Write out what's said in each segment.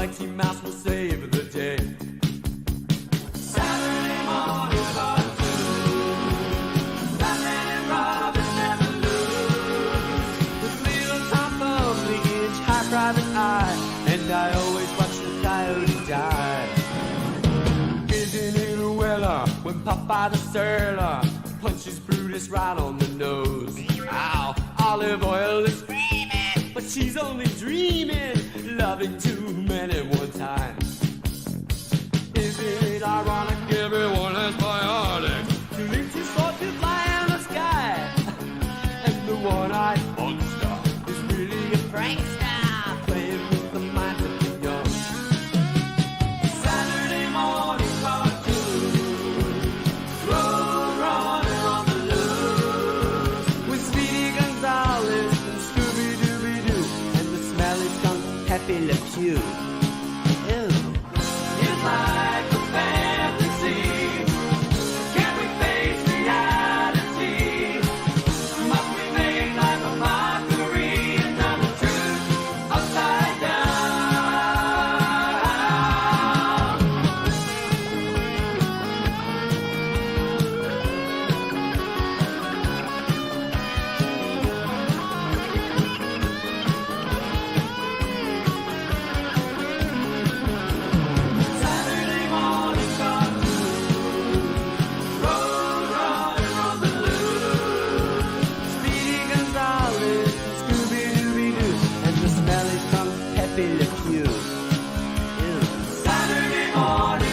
mighty mouse will save the day. Saturday morning cartoons, Batman and Robin never lose. With little Tom Thumb, the inch high private eye, and I always watch the coyote die. Isn't it a weller when Popeye the Sailor punches Brutus right on the nose? Ow, Olive Oil is screaming, but she's only dreaming, loving two men at one time. Isn't it ironic everyone has bionic? Two limbs, two swords, two fly in the sky, and the one-eyed monster is really a prankster, playing with the minds of the young. Saturday morning cartoons, road running on the loose, with Speedy Gonzales and Scooby-Dooby-Doo, and the smelly skunk Pepe Le Pew. Ew. It's like a fantasy. Can we face reality? Must we make life a mockery and turn the truth upside down? Saturday morning cartoons, road running on the loose, Speedy Gonzales, Scooby-Dooby-Doo, and the smelly skunk Pepe Le Pew. Ew. Saturday morning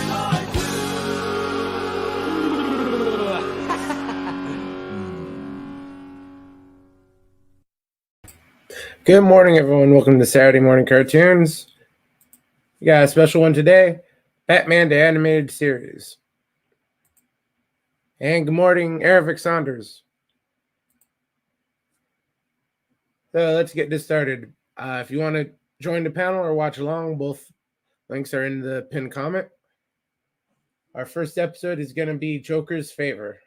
Good morning, everyone. Welcome to Saturday Morning Cartoons. We got a special one today, Batman the Animated Series. And good morning, Eric Saunders. So let's get this started. If you want to join the panel or watch along, both links are in the pinned comment. Our first episode is going to be Joker's Favor.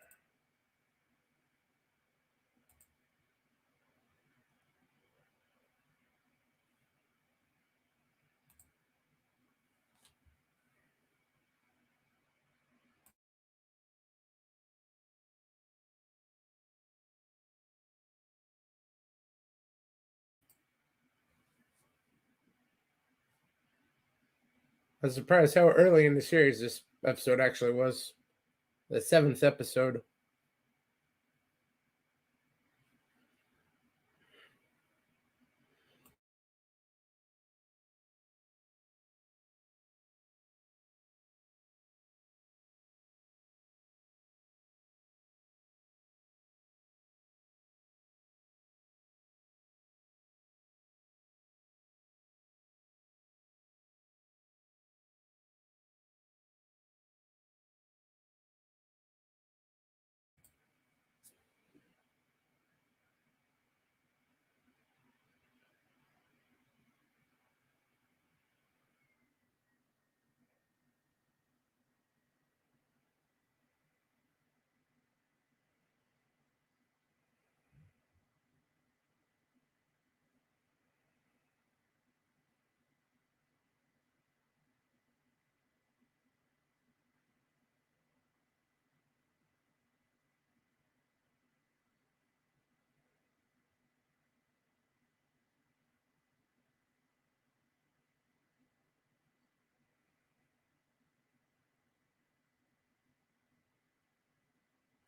I was surprised how early in the series this episode actually was. The 7th episode.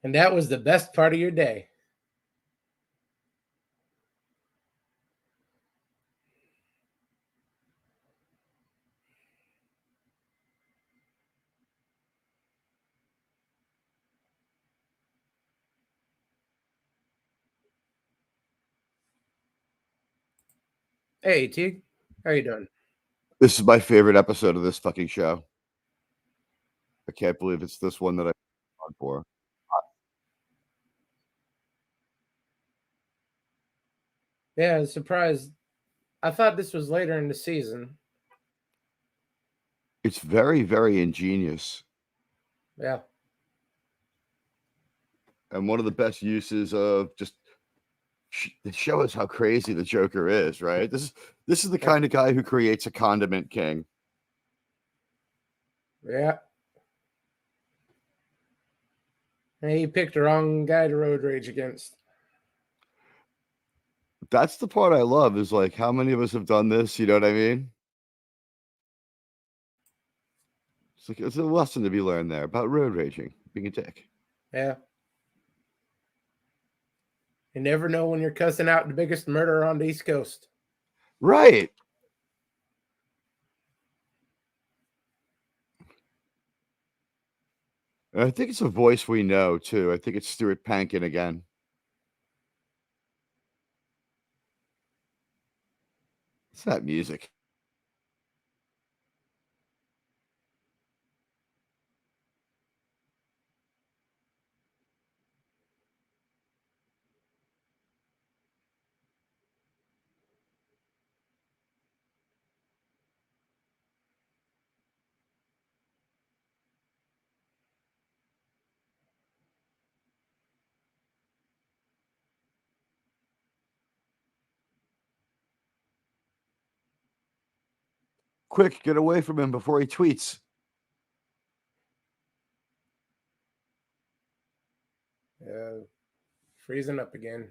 And that was the best part of your day. Hey, Teague. How you doing? This is my favorite episode of this fucking show. I can't believe it's this one that I on for. Yeah, I was surprised. I thought this was later in the season. It's very, very ingenious. Yeah. And one of the best uses of just show us how crazy the Joker is, right? This is the kind of guy who creates a condiment king. Yeah. Hey, he picked the wrong guy to road rage against. That's the part I love is like how many of us have done this, you know what I mean? It's like it's a lesson to be learned there about road raging, being a dick. Yeah. You never know when you're cussing out the biggest murderer on the East Coast. Right. And I think it's a voice we know too. I think it's Stuart Pankin again. It's that music. Quick, get away from him before he tweets. Freezing up again.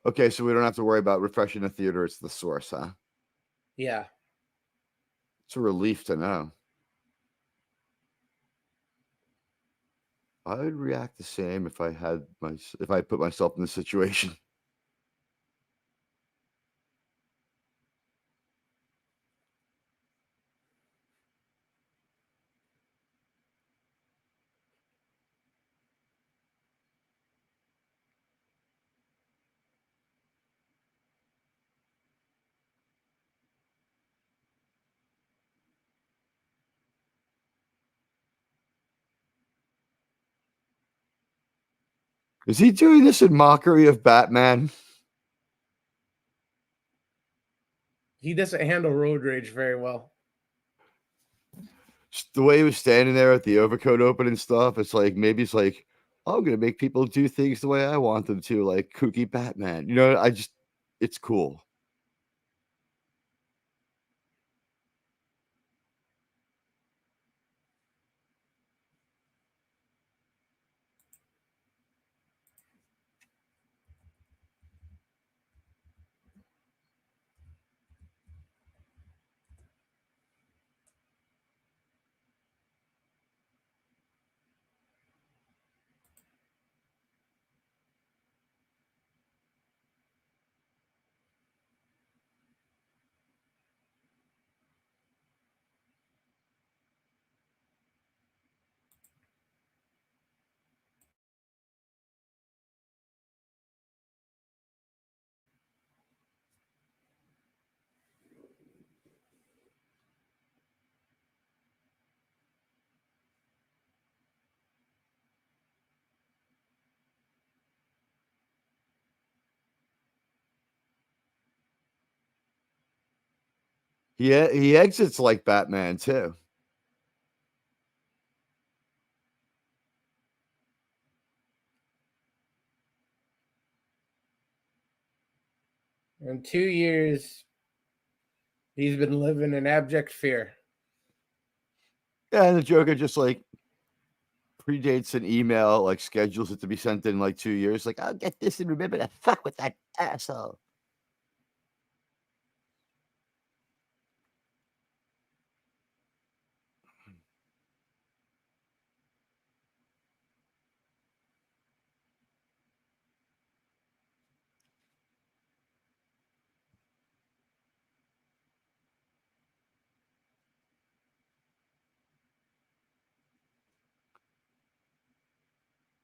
Okay, so we don't have to worry about refreshing the theater. It's the source, huh? Yeah. It's a relief to know. I would react the same if I put myself in this situation. Is he doing this in mockery of Batman? He doesn't handle road rage very well. Just the way he was standing there at the overcoat open and stuff, it's like maybe it's like, oh, I'm gonna make people do things the way I want them to, like kooky Batman. You know, it's cool. He exits like Batman too. In 2 years, he's been living in abject fear. Yeah, and the Joker just like predates an email, like schedules it to be sent in like 2 years. Like, I'll get this and remember to fuck with that asshole.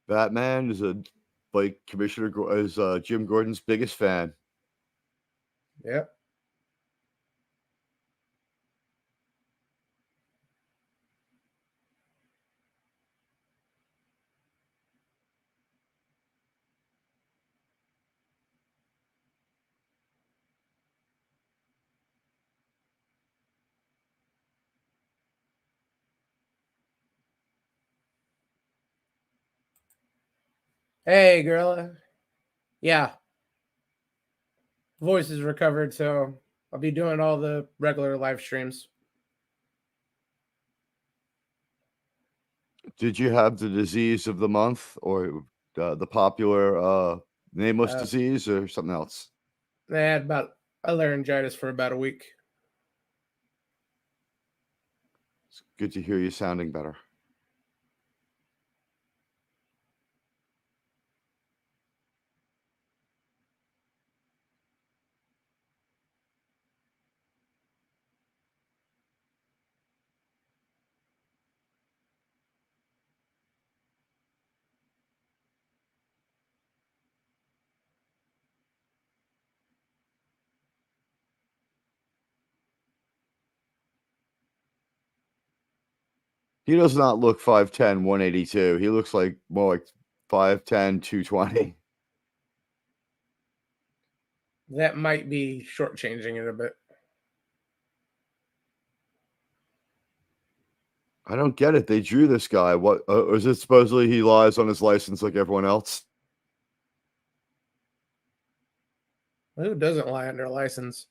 Batman is Jim Gordon's biggest fan. Yep. Hey, Gorilla. Yeah, voice is recovered, so I'll be doing all the regular live streams. Did you have the disease of the month or the popular nameless Uh, disease or something else? I had about a laryngitis for about a week. It's good to hear you sounding better. He does not look 5'10", 182. He looks like more like 5'10", 220. That might be shortchanging it a bit. I don't get it. They drew this guy. What is it? Supposedly he lies on his license like everyone else. Who doesn't lie under license?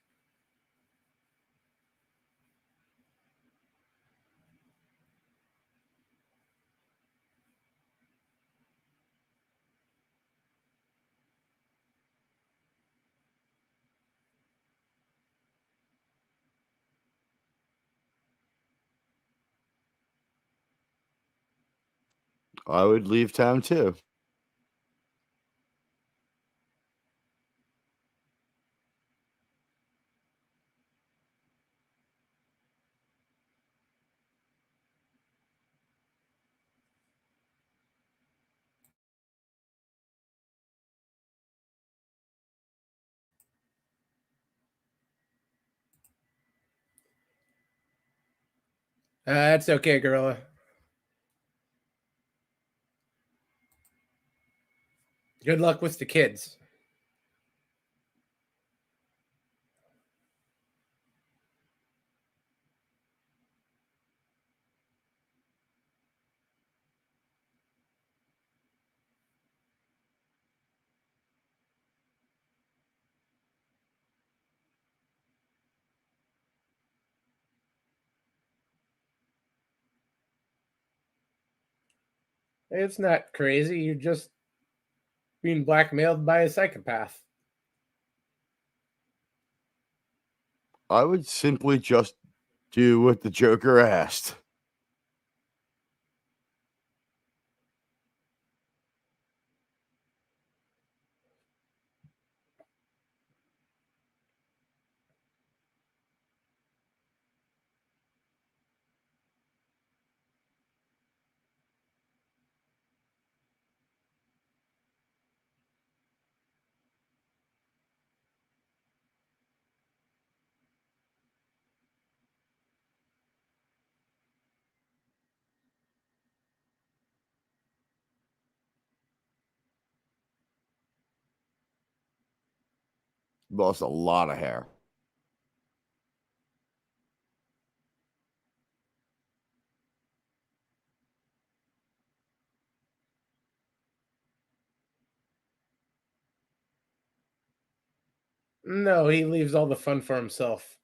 I would leave town too. That's okay, Gorilla. Good luck with the kids. It's not crazy. You're just being blackmailed by a psychopath. I would simply just do what the Joker asked. Lost a lot of hair. No, he leaves all the fun for himself.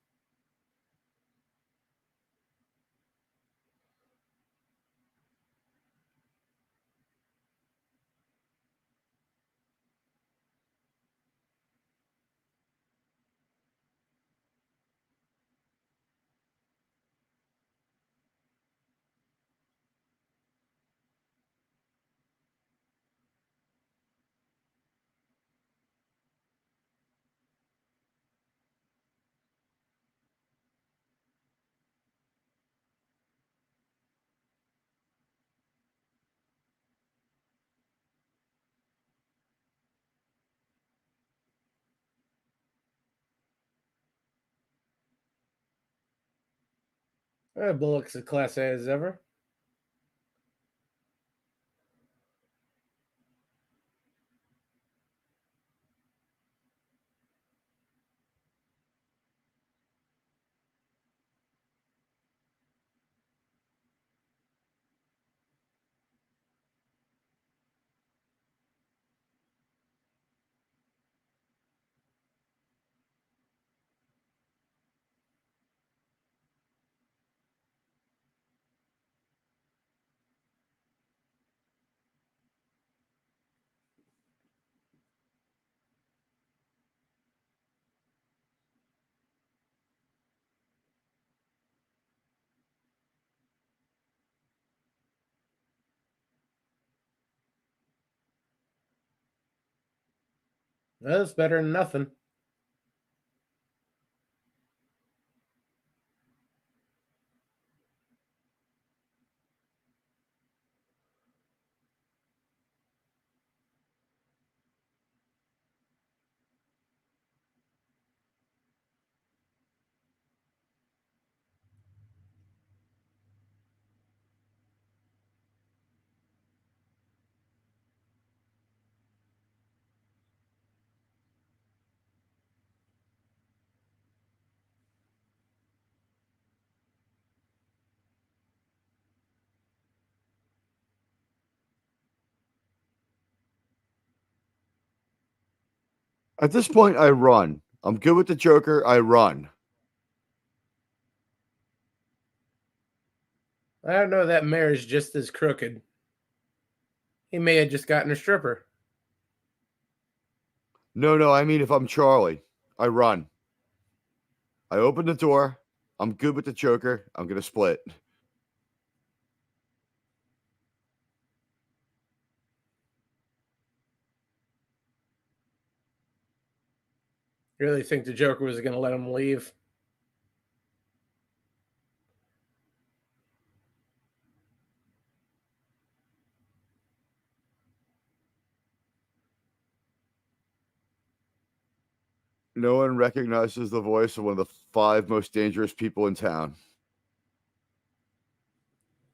Bullock's as class A as ever. That's better than nothing. At this point, I run. I'm good with the Joker. I run. I don't know. That mayor's just as crooked. He may have just gotten a stripper. No, I mean if I'm Charlie, I run. I open the door. I'm good with the Joker. I'm gonna split. You really think the Joker was going to let him leave? No one recognizes the voice of one of the 5 most dangerous people in town.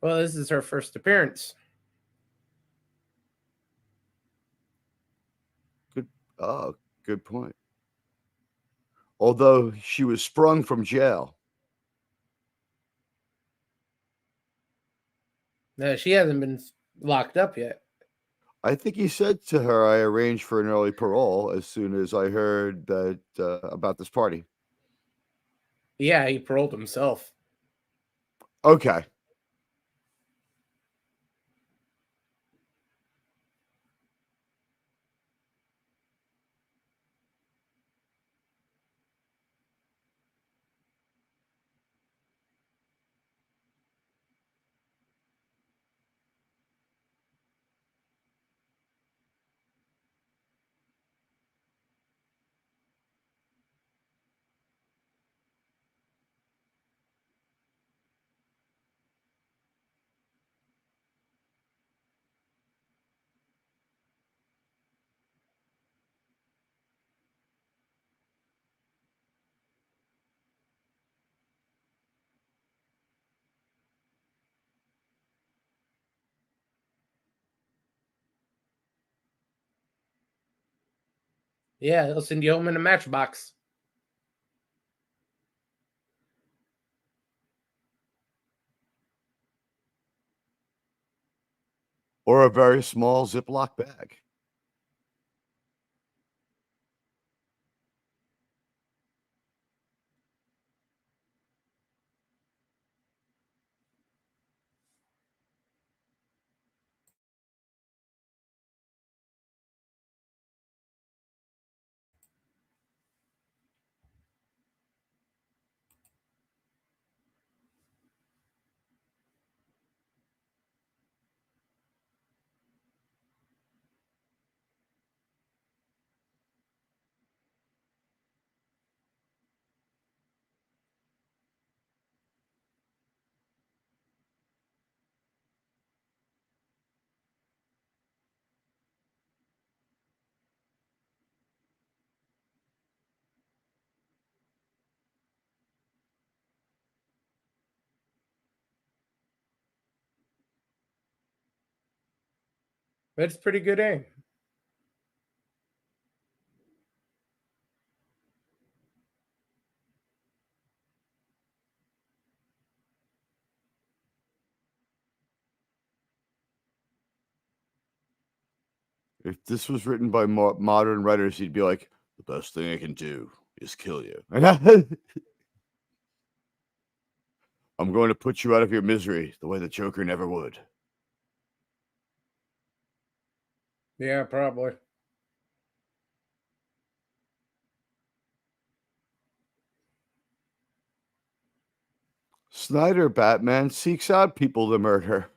Well, this is her first appearance. Good point. Although she was sprung from jail. No, she hasn't been locked up yet. I think he said to her, I arranged for an early parole as soon as I heard that about this party. Yeah, he paroled himself. Okay. Yeah, they'll send you home in a matchbox. Or a very small Ziploc bag. That's pretty good aim. If this was written by modern writers, he'd be like, the best thing I can do is kill you. I'm going to put you out of your misery the way the Joker never would. Yeah, probably. Snyder Batman seeks out people to murder.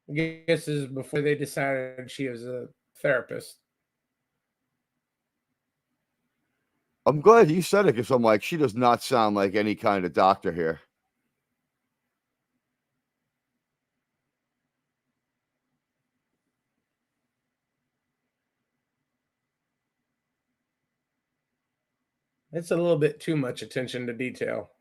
I guess this is before they decided she was a therapist. I'm glad you said it because I'm like, she does not sound like any kind of doctor here. It's a little bit too much attention to detail.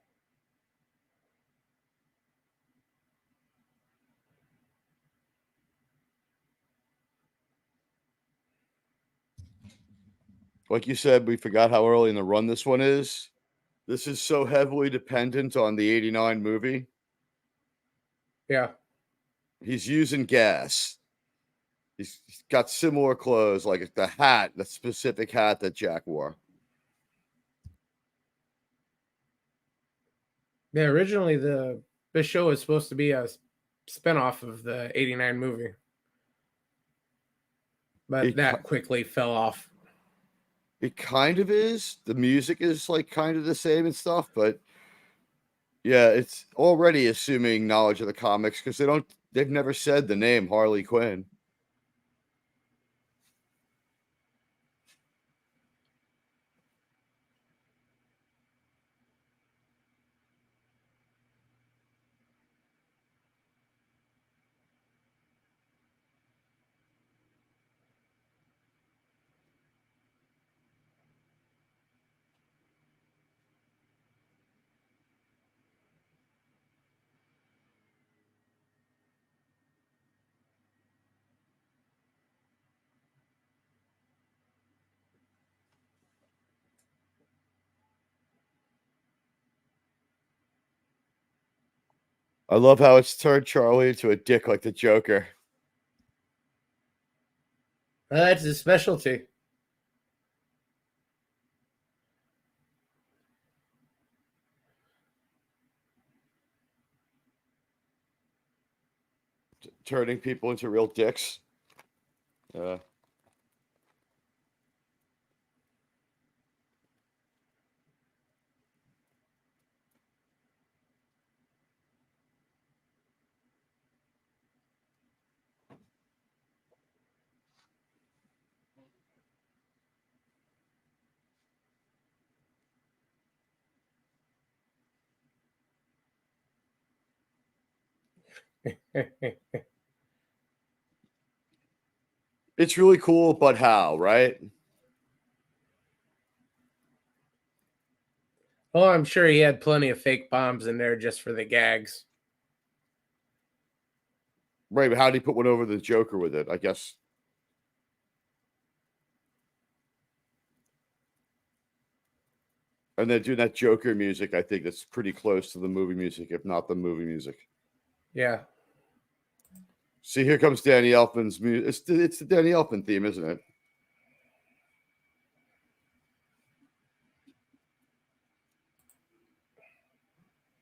Like you said, we forgot how early in the run this one is. This is so heavily dependent on the 89 movie. Yeah. He's using gas. He's got similar clothes, like the hat, the specific hat that Jack wore. Yeah, originally this show was supposed to be a spinoff of the 89 movie. But that quickly fell off. It kind of is. The music is like kind of the same and stuff, but yeah, it's already assuming knowledge of the comics because they've never said the name Harley Quinn. I love how it's turned Charlie into a dick like the Joker. That's his specialty. Turning people into real dicks. It's really cool, but how, right? Oh, I'm sure he had plenty of fake bombs in there just for the gags. Right, but how did he put one over the Joker with it? I guess. And then doing that Joker music, I think that's pretty close to the movie music, if not the movie music. Yeah. See, here comes Danny Elfman's music. It's the Danny Elfman theme, isn't it?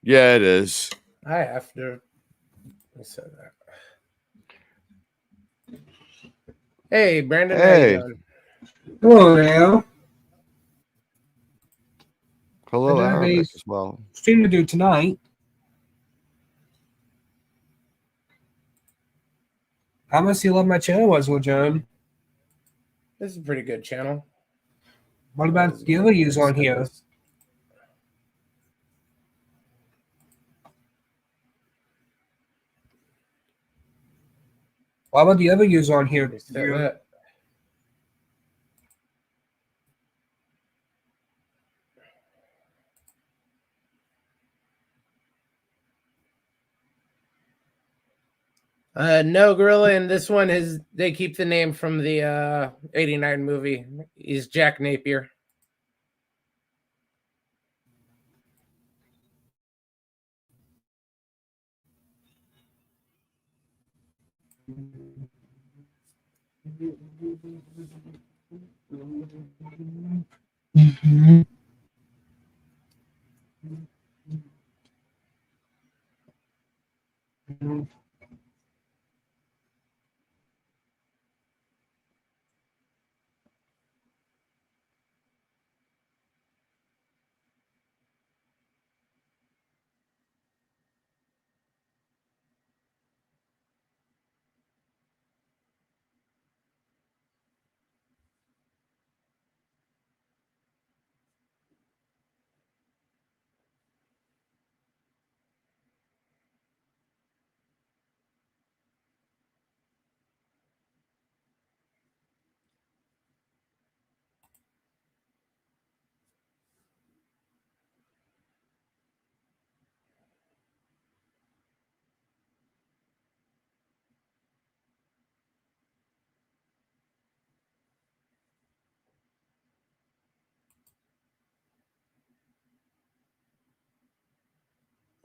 Yeah, it is. I have to. I said that. Hey, Brandon, how you doing? Hello, now. Hello, I have a Aramis as well. stream to do tonight. How much you love my channel was, well, John? This is a pretty good channel. What about the other views on here? What about the other views on here? No, Gorilla, and this one is they keep the name from the 89 movie. He's Jack Napier. Mm-hmm.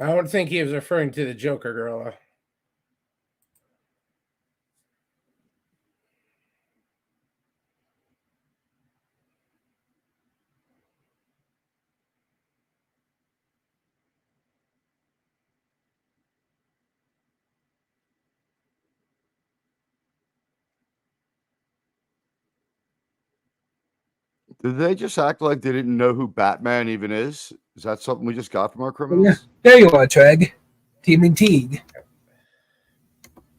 I don't think he was referring to the Joker gorilla. Did they just act like they didn't know who Batman even is? Is that something we just got from our Yeah, criminals? there you are, Treg. Team Teague.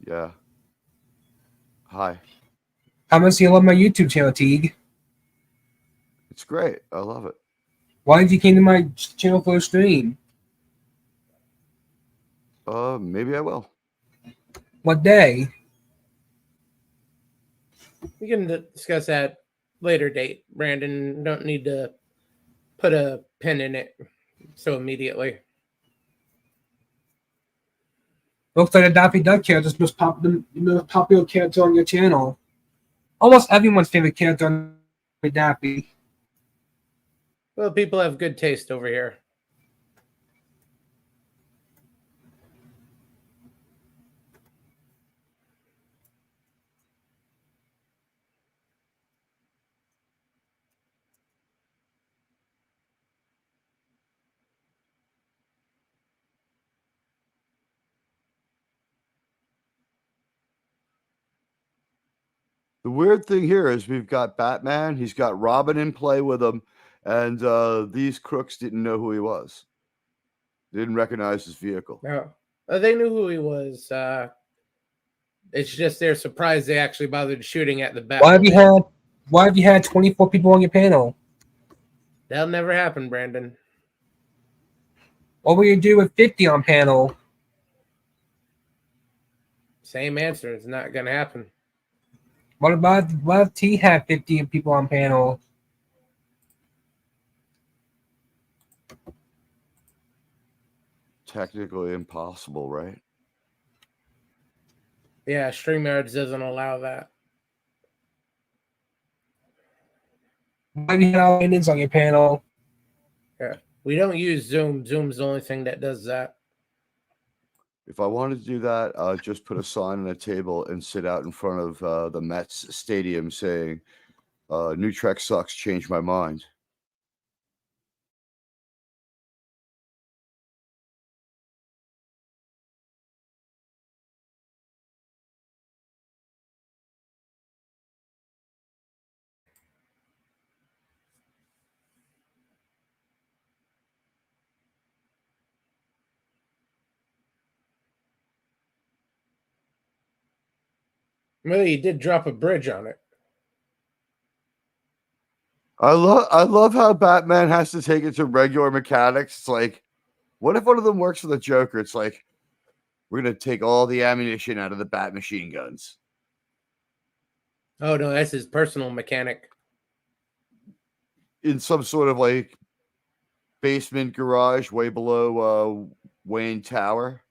Yeah. Hi. How much do you love my YouTube channel, Teague? It's great. I love it. Why did you came to my channel for a stream? Maybe I will. What day? We can discuss that later date. Brandon, don't need to put a pin in it so immediately. Looks like a Daffy Duck character is the most popular character on your channel. Almost everyone's favorite character on Daffy. Well, people have good taste over here. The weird thing here is we've got Batman, he's got Robin in play with him, and these crooks didn't know who he was. They didn't recognize his vehicle. No, they knew who he was. It's just they're surprised they actually bothered shooting at the bat. Why have you had 24 people on your panel? That'll never happen, Brandon. What will you do with 50 on panel? Same answer. It's not gonna happen. What if T had 50 people on panel? Technically impossible, right? Yeah, StreamYards doesn't allow that. Why have you had all Indians on your panel? Yeah, we don't use Zoom. Zoom's the only thing that does that. If I wanted to do that, just put a sign on a table and sit out in front of the Mets stadium saying, "New Trek sucks. Change my mind." Well, you did drop a bridge on it. I love how Batman has to take it to regular mechanics. It's like, what if one of them works for the Joker? It's like, we're gonna take all the ammunition out of the Bat machine guns. Oh no, that's his personal mechanic. In some sort of like basement garage way below Wayne Tower.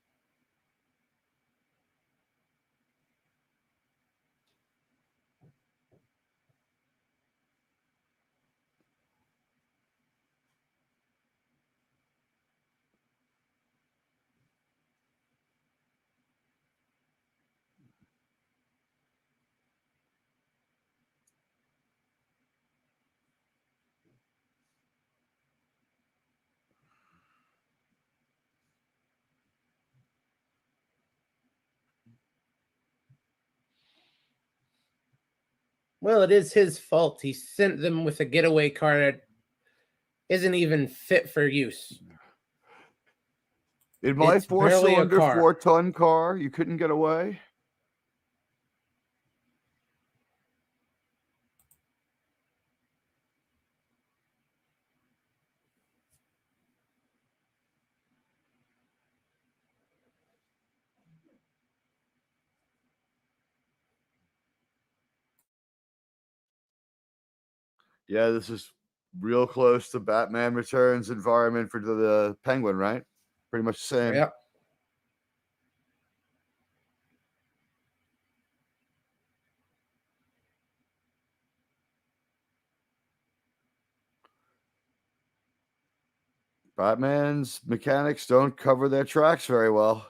Well, it is his fault. He sent them with a getaway car that isn't even fit for use. In my It's barely a 4-cylinder, car. 4-ton car, you couldn't get away. Yeah, this is real close to Batman Returns environment for the Penguin, right? Pretty much the same. Yep. Batman's mechanics don't cover their tracks very well.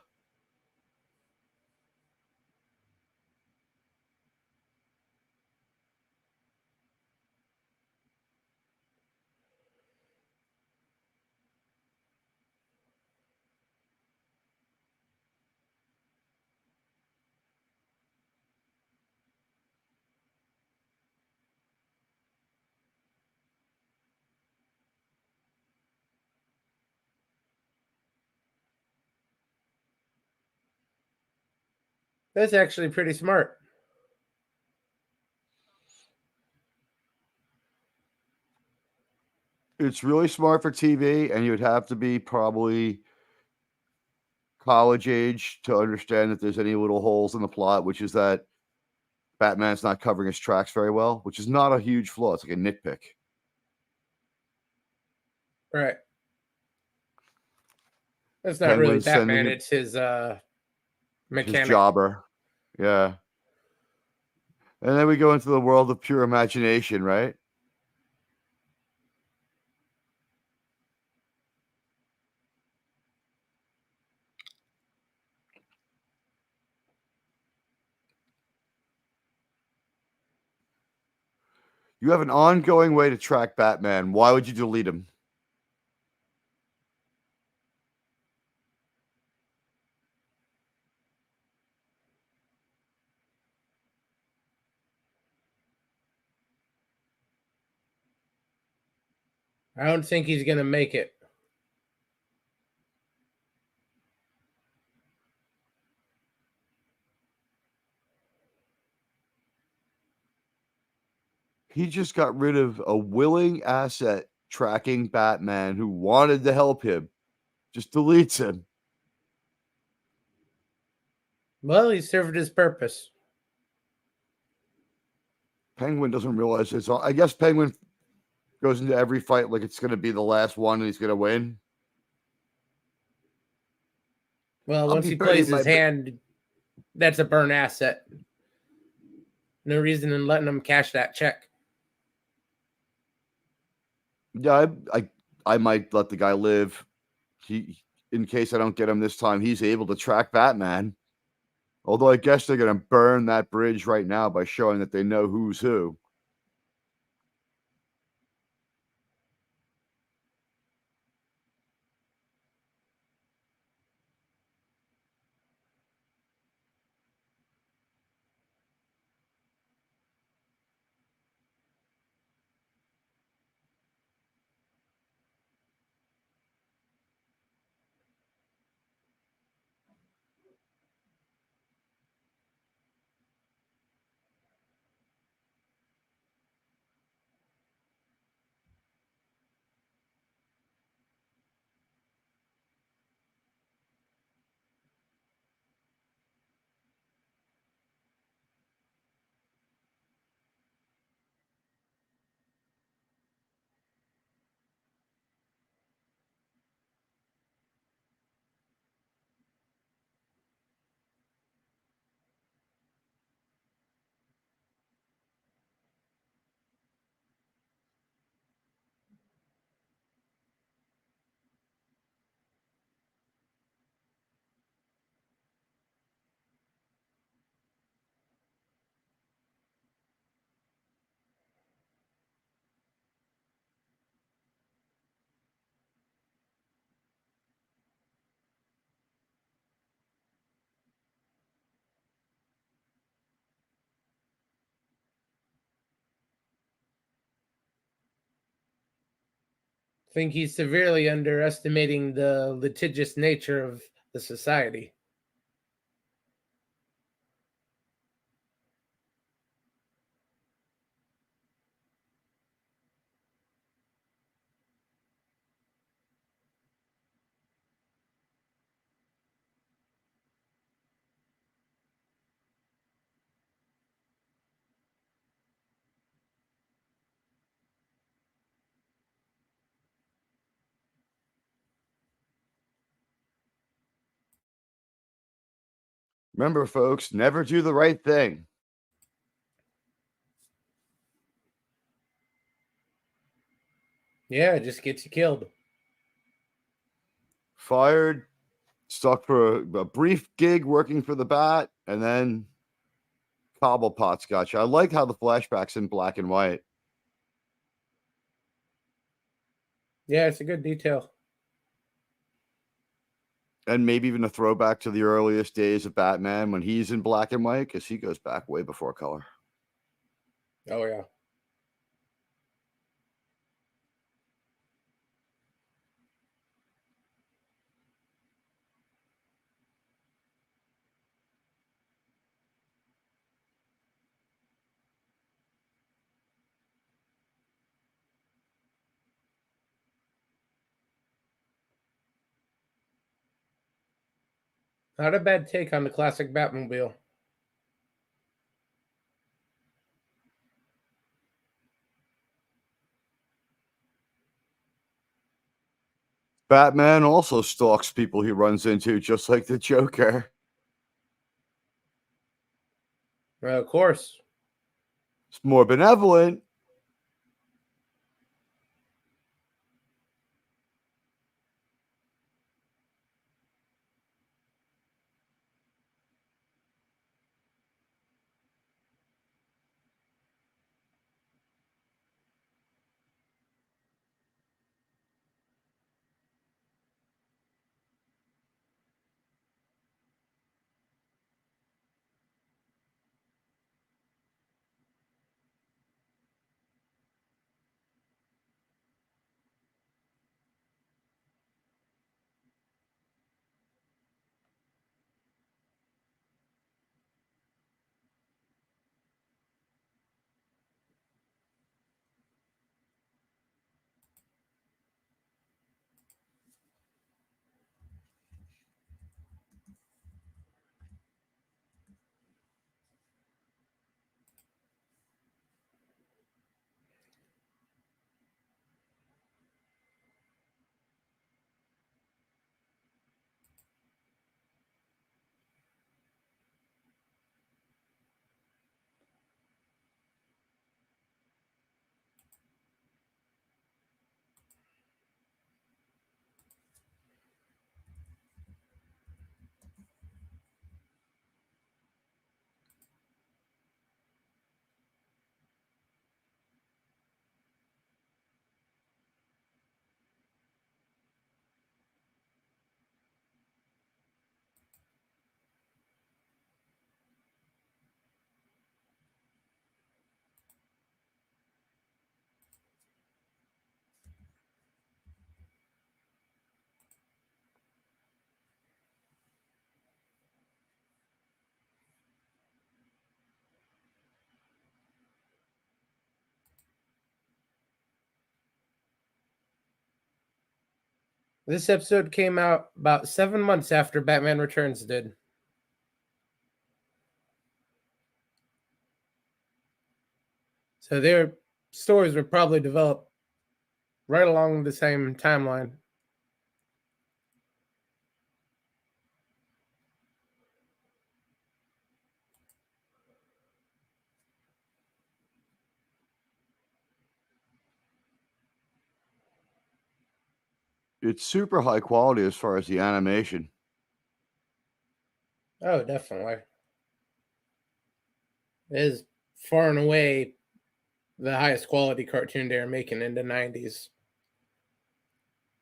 That's actually pretty smart. It's really smart for TV, and you would have to be probably college age to understand that there's any little holes in the plot, which is that Batman's not covering his tracks very well, which is not a huge flaw. It's like a nitpick. Right. That's not really Penguin's sending Batman. it- It's his His mechanic. jobber. Yeah. And then we go into the world of pure imagination, right? You have an ongoing way to track Batman. Why would you delete him? I don't think he's gonna make it. He just got rid of a willing asset tracking Batman who wanted to help him. Just deletes him. Well, he served his purpose. Penguin doesn't realize it's all. I guess Penguin goes into every fight like it's going to be the last one and he's going to win. Well, I'll once be he burning plays my his hand, that's a burn asset. No reason in letting him cash that check. Yeah, I might let the guy live. He, in case I don't get him this time, he's able to track Batman. Although I guess they're going to burn that bridge right now by showing that they know who's who. I think he's severely underestimating the litigious nature of the society. Remember, folks, never do the right thing. Yeah, it just gets you killed. Fired, stuck for a brief gig working for the Bat, and then Cobblepot's got you. I like how the flashback's in black and white. Yeah, it's a good detail. And maybe even a throwback to the earliest days of Batman when he's in black and white, because he goes back way before color. Oh, yeah. Not a bad take on the classic Batmobile. Batman also stalks people he runs into, just like the Joker. Of course. It's more benevolent. This episode came out about 7 months after Batman Returns did. So their stories were probably developed right along the same timeline. It's super high quality as far as the animation. Oh, definitely. It is far and away the highest quality cartoon they're making in the 90s.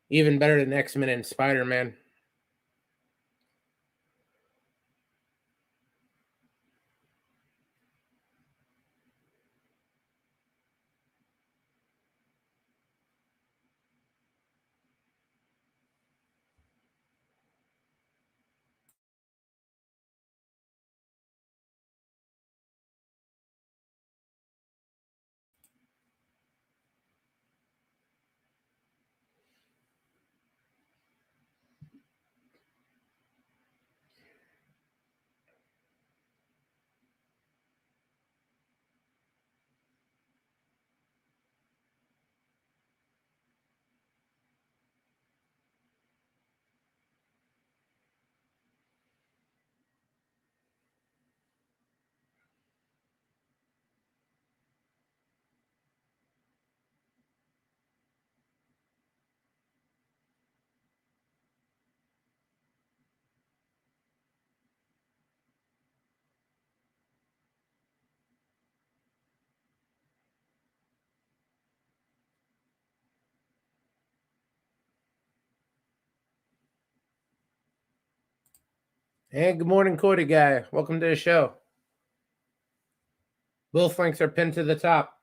Even better than X-Men and Spider-Man. And good morning, Cody guy. Welcome to the show. Both links are pinned to the top.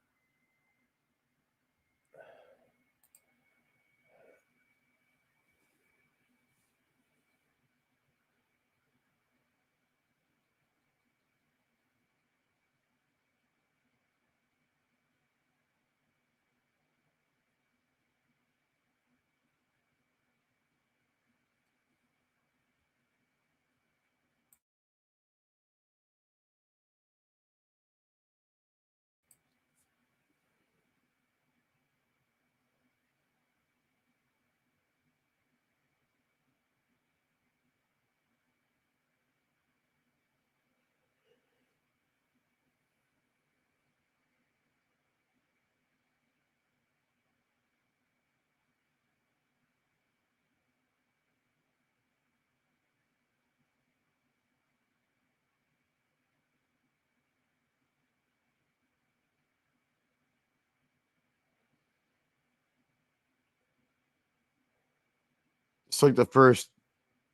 It's like the first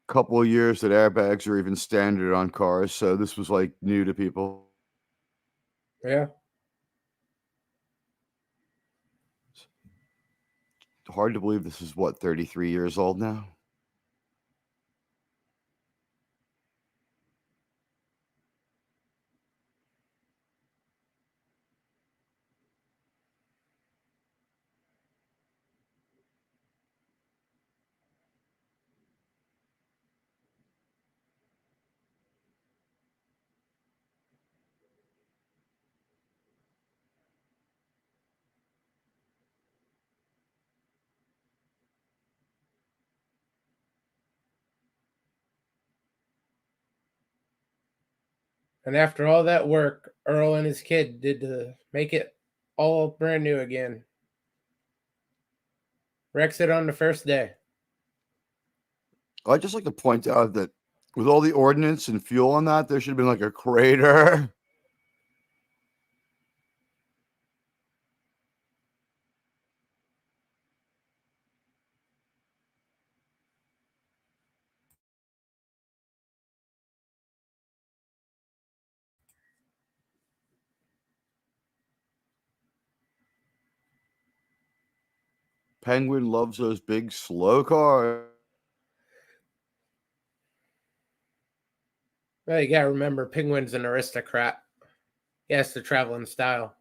couple of years that airbags are even standard on cars, so this was like new to people. Yeah. Hard to believe this is what, 33 years old now? And after all that work, Earl and his kid did to make it all brand new again. Wrecks it on the first day. I'd just like to point out that with all the ordnance and fuel on that, there should have been like a crater. Penguin loves those big slow cars. Well, you gotta remember, Penguin's an aristocrat. He has to travel in style.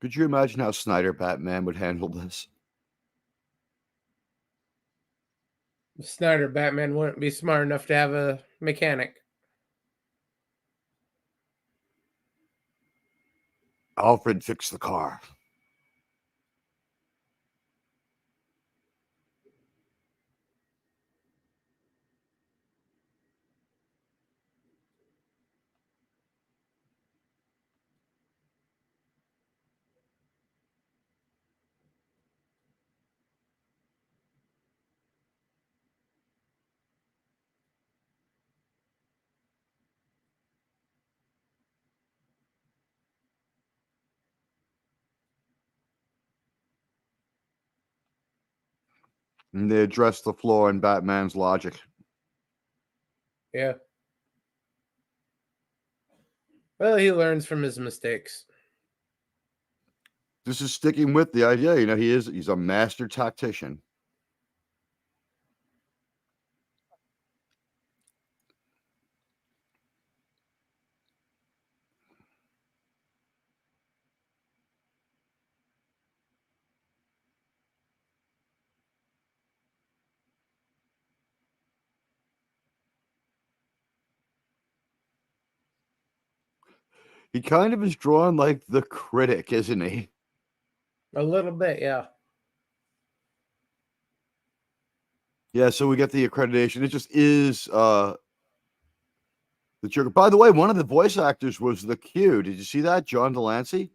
Could you imagine how Snyder Batman would handle this? Snyder Batman wouldn't be smart enough to have a mechanic. Alfred fixed the car. And they addressed the flaw in Batman's logic. Yeah. Well, he learns from his mistakes. This is sticking with the idea. You know, he's a master tactician. He kind of is drawn like the Critic, isn't he? A little bit, yeah. Yeah, so we get the accreditation. It just is the Joker. By the way, one of the voice actors was the Q. Did you see that? John Delancey?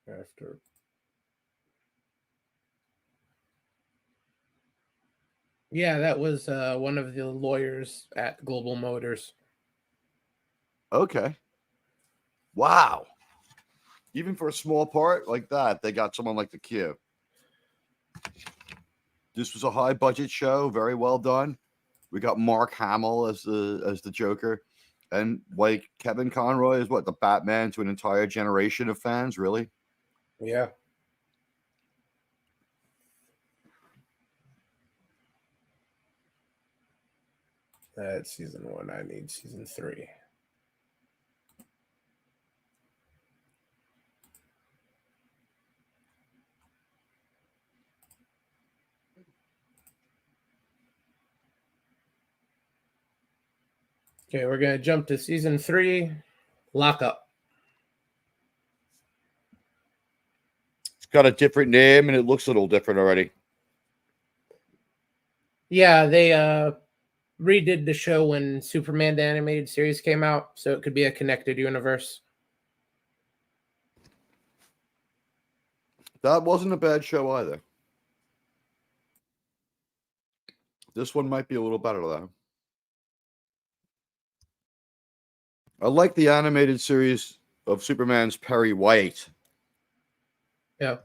After. Yeah, that was one of the lawyers at Global Motors. Okay. Wow. Even for a small part like that, they got someone like the Q. This was a high budget show, very well done. We got Mark Hamill as the Joker, and like Kevin Conroy is what the Batman to an entire generation of fans. Really, Yeah. That's season 1. I need season 3. Okay, we're gonna jump to season 3. Lock Up. it's got a different name and it looks a little different already. Yeah, they redid the show when Superman the animated series came out, so it could be a connected universe. That wasn't a bad show either. This one might be a little better though. I like the animated series of Superman's Perry White. Yeah.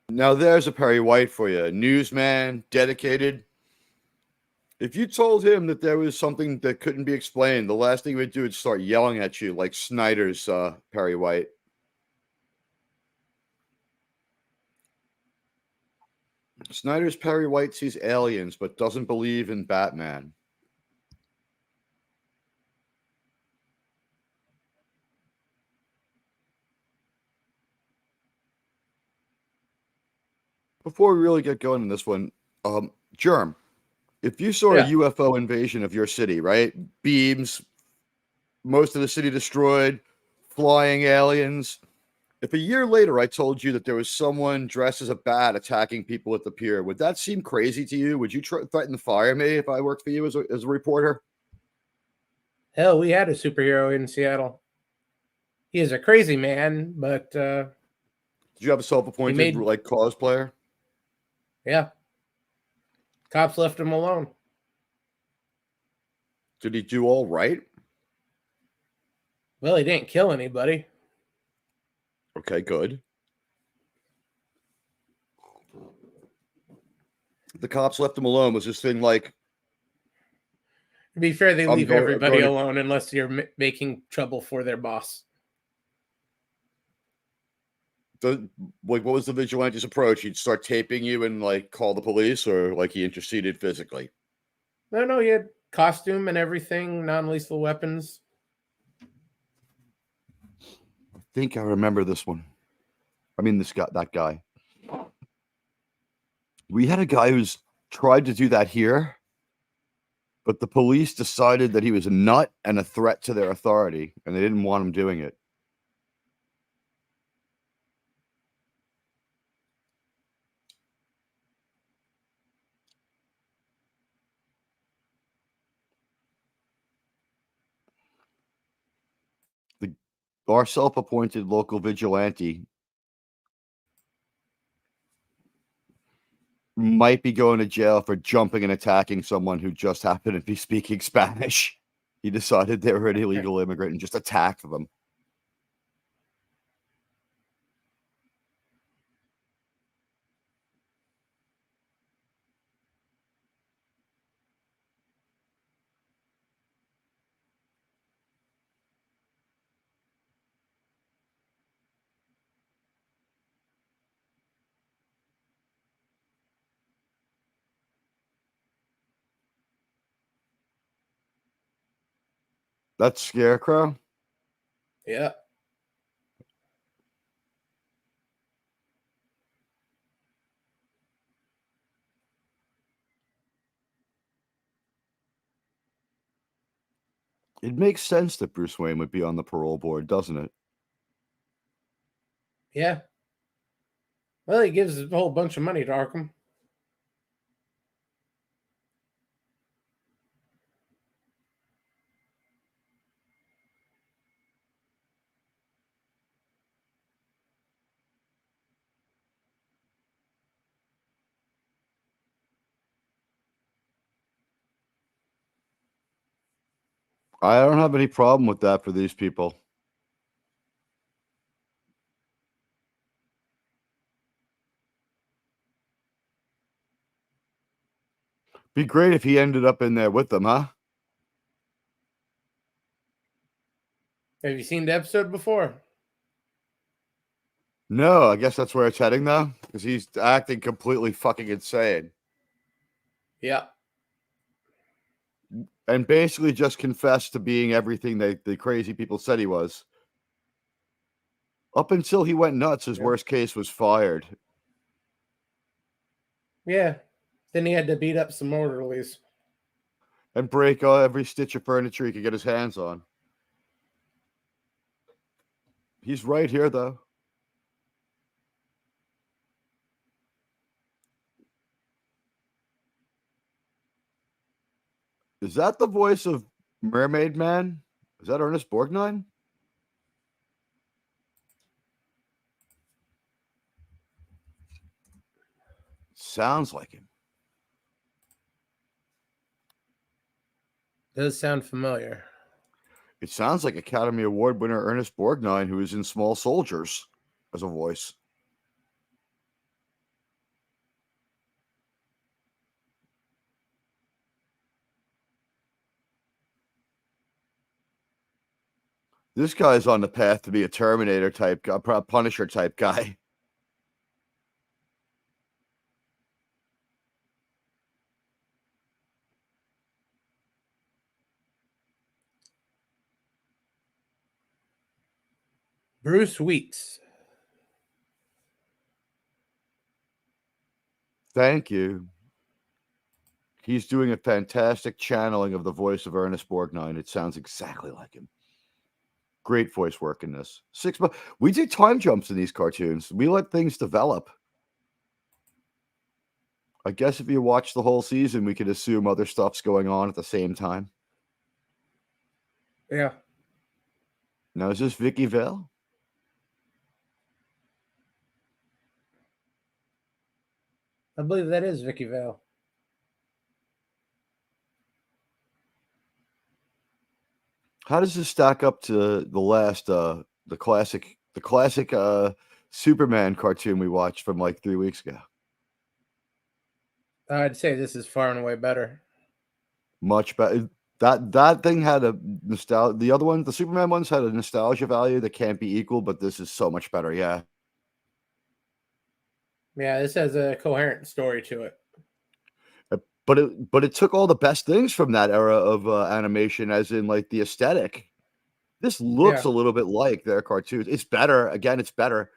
Now there's a Perry White for you, a newsman, dedicated. If you told him that there was something that couldn't be explained, the last thing he would do is start yelling at you like Snyder's Perry White. Snyder's Perry White sees aliens but doesn't believe in Batman. Before we really get going in this one, Germ, if you saw a UFO invasion of your city, right? Beams, most of the city destroyed, flying aliens. If a year later I told you that there was someone dressed as a bat attacking people at the pier, would that seem crazy to you? Would you threaten to fire me if I worked for you as a reporter? Hell, we had a superhero in Seattle. He is a crazy man, but Did you have a self-appointed like cosplayer? Yeah. Cops left him alone. Did he do all right? Well, he didn't kill anybody. Okay, good. The cops left him alone. Was this thing like? To be fair, they leave everybody alone unless you're making trouble for their boss. What was the vigilante's approach? He'd start taping you and like call the police, or like he interceded physically? No, he had costume and everything, non-lethal weapons. I think I remember this one. I mean, that guy. We had a guy who's tried to do that here, but the police decided that he was a nut and a threat to their authority, and they didn't want him doing it. Our self-appointed local vigilante might be going to jail for jumping and attacking someone who just happened to be speaking Spanish. He decided they were an illegal immigrant and just attacked them. That's Scarecrow? Yeah. It makes sense that Bruce Wayne would be on the parole board, doesn't it? Yeah. Well, he gives a whole bunch of money to Arkham. I don't have any problem with that for these people. Be great if he ended up in there with them, huh? Have you seen the episode before? No, I guess that's where it's heading though, because he's acting completely fucking insane. Yeah. And basically just confessed to being everything the crazy people said he was. Up until he went nuts, his worst case was fired. Yeah. Then he had to beat up some orderlies. And break every stitch of furniture he could get his hands on. He's right here, though. Is that the voice of Mermaid Man? Is that Ernest Borgnine? Sounds like him. Does sound familiar. It sounds like Academy Award winner Ernest Borgnine, who is in Small Soldiers, as a voice. This guy's on the path to be a Terminator type guy, Punisher type guy. Bruce Weeks. Thank you. He's doing a fantastic channeling of the voice of Ernest Borgnine. It sounds exactly like him. Great voice work in this. 6 months. We do time jumps in these cartoons. We let things develop. I guess if you watch the whole season, we could assume other stuff's going on at the same time. Yeah. Now, is this Vicky Vale? I believe that is Vicky Vale. How does this stack up to the last, the classic Superman cartoon we watched from like 3 weeks ago? I'd say this is far and away better. Much better. That thing had a nostalgia. The other one, the Superman ones, had a nostalgia value that can't be equal, but this is so much better. Yeah. Yeah, this has a coherent story to it. But it took all the best things from that era of animation, as in like the aesthetic. This looks a little bit like their cartoons. It's better. Again, it's better.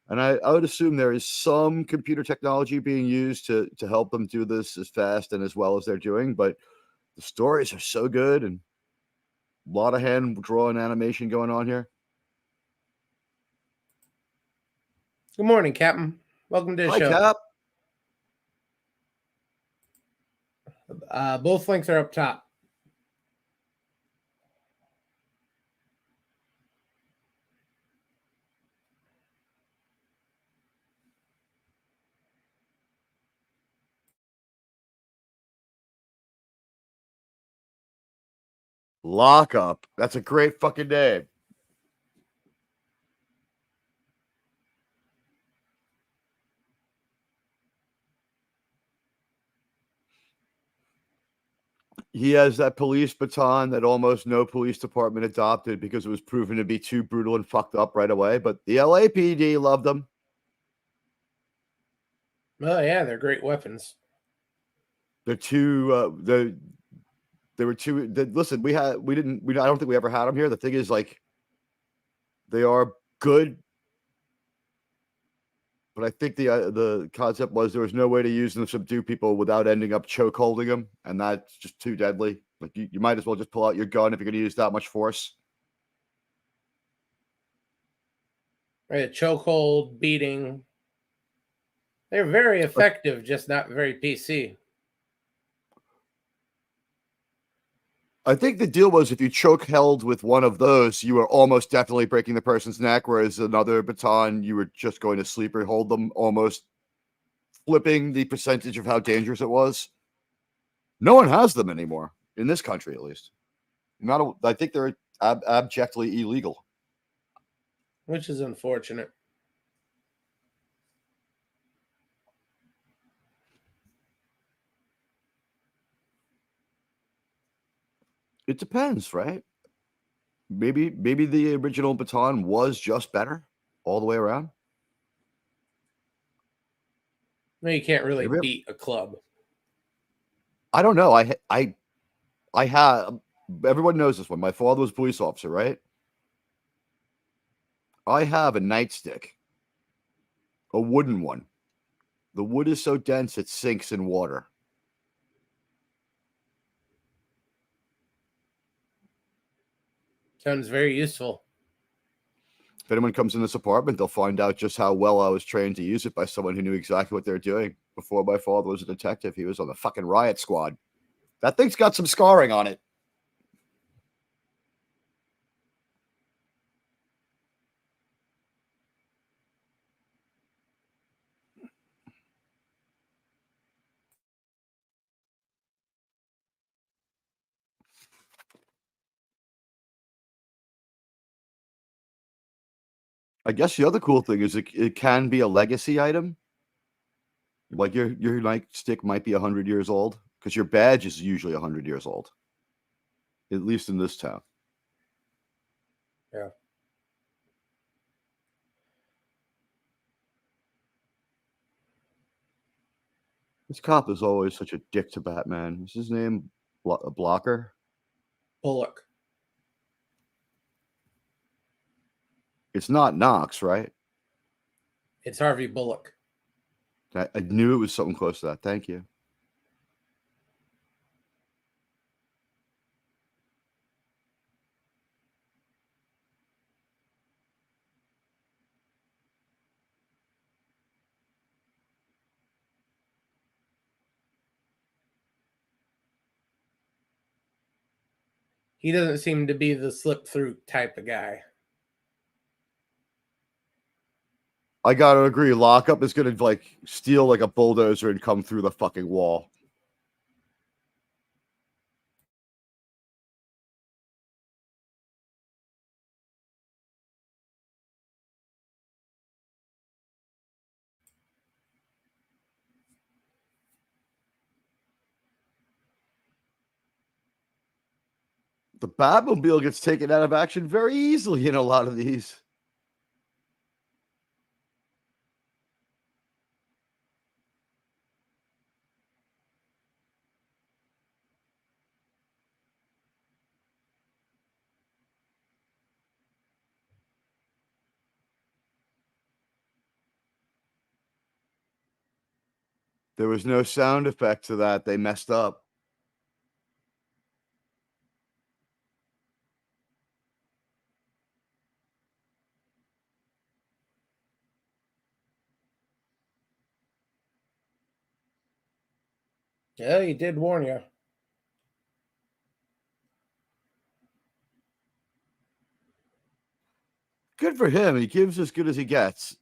And I would assume there is some computer technology being used to help them do this as fast and as well as they're doing. But the stories are so good, and a lot of hand-drawn animation going on here. Good morning, Captain. Welcome to the Hi, show. Cap. Both links are up top. Lockup. That's a great fucking name. He has that police baton that almost no police department adopted because it was proven to be too brutal and fucked up right away. But the LAPD loved him. Oh yeah, they're great weapons. They're two. There were two. Listen, I don't think we ever had them here. The thing is, like, they are good, but I think the concept was there was no way to use them to subdue people without ending up choke holding them, and that's just too deadly. Like you might as well just pull out your gun if you're going to use that much force. Right, chokehold, beating. They're very effective, just not very PC. I think the deal was if you choke held with one of those, you were almost definitely breaking the person's neck, whereas another baton, you were just going to sleeper hold them, almost flipping the percentage of how dangerous it was. No one has them anymore, in this country at least. I think they're abjectly illegal. Which is unfortunate. It depends, right? Maybe the original baton was just better all the way around. No, you can't really Maybe. beat a club. I don't know. I have. Everyone knows this one. My father was a police officer, right? I have a nightstick, a wooden one. The wood is so dense it sinks in water. Sounds very useful. If anyone comes in this apartment, they'll find out just how well I was trained to use it by someone who knew exactly what they were doing. Before my father was a detective, he was on the fucking riot squad. That thing's got some scarring on it. I guess the other cool thing is it can be a legacy item. Like your nightstick might be 100 years old because your badge is usually 100 years old, at least in this town. Yeah. This cop is always such a dick to Batman. Is his name Blocker? Bullock. It's not Knox, right? It's Harvey Bullock. I knew it was something close to that. Thank you. He doesn't seem to be the slip through type of guy. I gotta agree. Lockup is gonna like steal like a bulldozer and come through the fucking wall. The Batmobile gets taken out of action very easily in a lot of these. There was no sound effect to that. They messed up. Yeah, he did warn you. Good for him. He gives as good as he gets.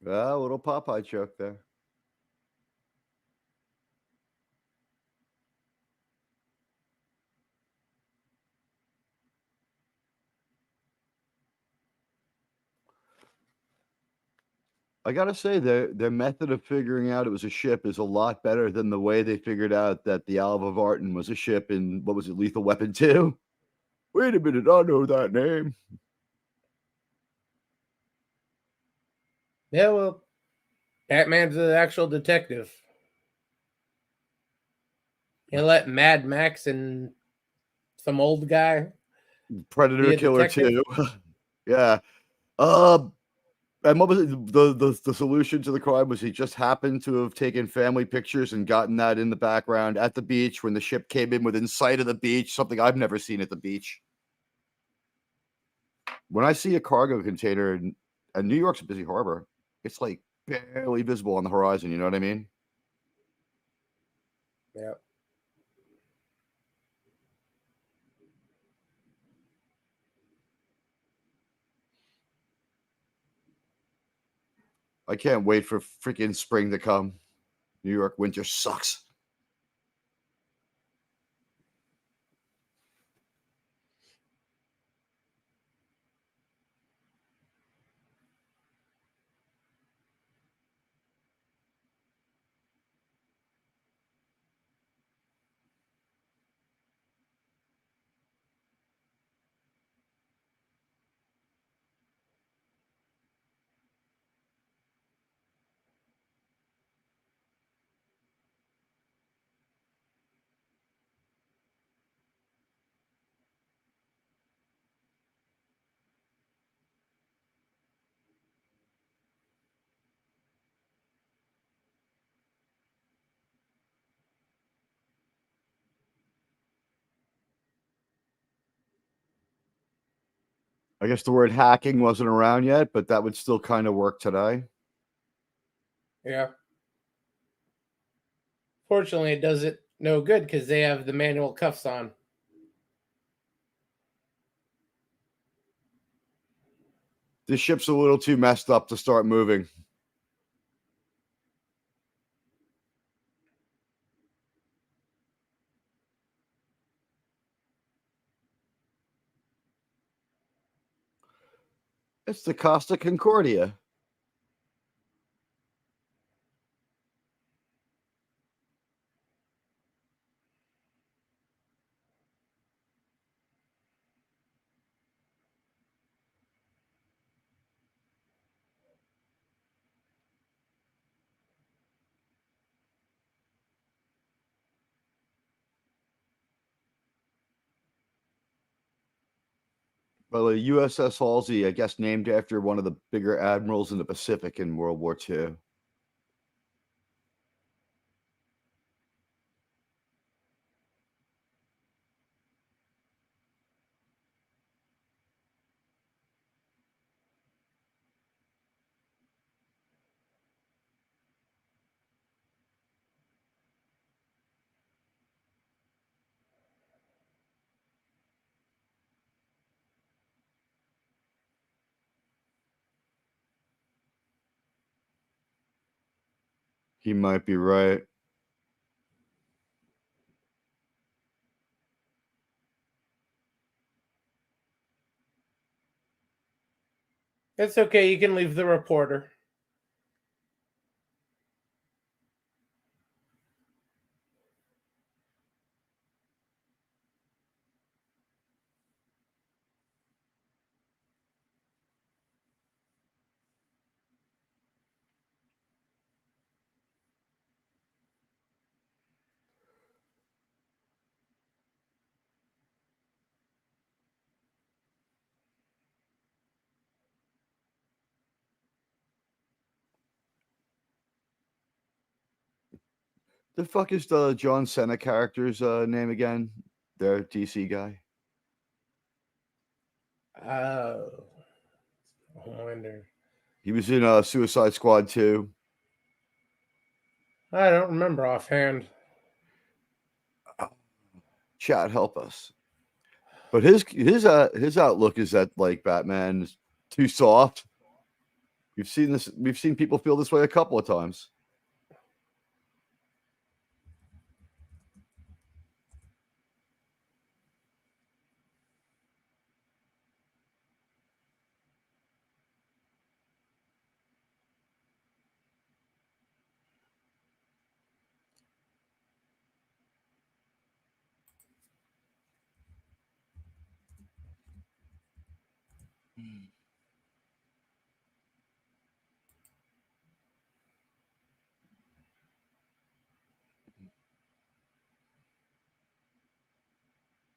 Ah, little Popeye joke there. I gotta say, their method of figuring out it was a ship is a lot better than the way they figured out that the Alva Vartan was a ship in, what was it, Lethal Weapon 2? Wait a minute, I know that name. Yeah, well, Batman's the actual detective. You let Mad Max and some old guy Predator be a Killer detective. 2. Yeah. And what was it? The solution to the crime was he just happened to have taken family pictures and gotten that in the background at the beach when the ship came in within sight of the beach, something I've never seen at the beach. When I see a cargo container and New York's a busy harbor, it's like barely visible on the horizon, you know what I mean? Yeah. I can't wait for freaking spring to come. New York winter sucks. I guess the word hacking wasn't around yet, but that would still kind of work today. Yeah. Fortunately, it does it no good because they have the manual cuffs on. This ship's a little too messed up to start moving. It's the Costa Concordia. Well, the USS Halsey, I guess, named after one of the bigger admirals in the Pacific in World War II. He might be right. It's okay. You can leave the reporter. The fuck is the John Cena character's name again? Their DC guy. Oh, I wonder. He was in Suicide Squad 2. I don't remember offhand. Chat, help us. But his outlook is that like Batman's too soft. We've seen this. We've seen people feel this way a couple of times.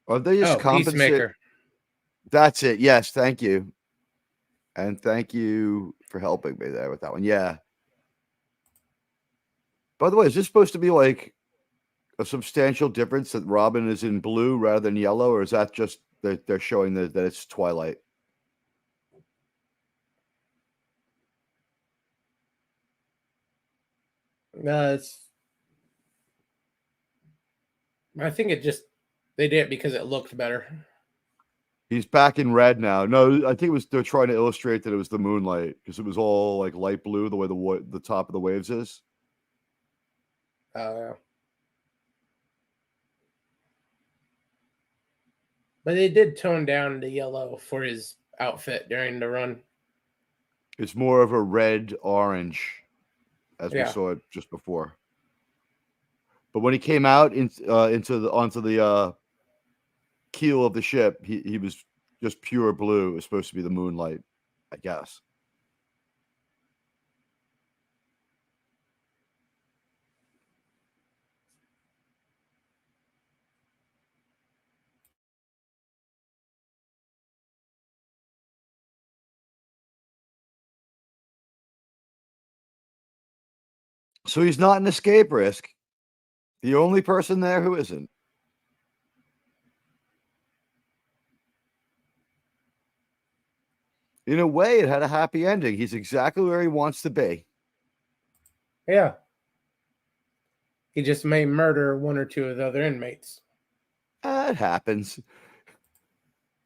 Are they just Oh, compensate? Peacemaker. That's it. Yes, thank you. And thank you for helping me there with that one. Yeah. By the way, is this supposed to be like a substantial difference that Robin is in blue rather than yellow, or is that just that they're showing that it's Twilight? It's. I think they did it because it looked better. He's back in red now. No, I think it was they're trying to illustrate that it was the moonlight because it was all like light blue the way the top of the waves is. Yeah. But they did tone down the yellow for his outfit during the run. It's more of a red orange, as we saw it just before. But when he came out onto the keel of the ship, he was just pure blue. It was supposed to be the moonlight, I guess. So he's not an escape risk. The only person there who isn't. In a way, it had a happy ending. He's exactly where he wants to be. Yeah. He just may murder one or two of the other inmates. It happens.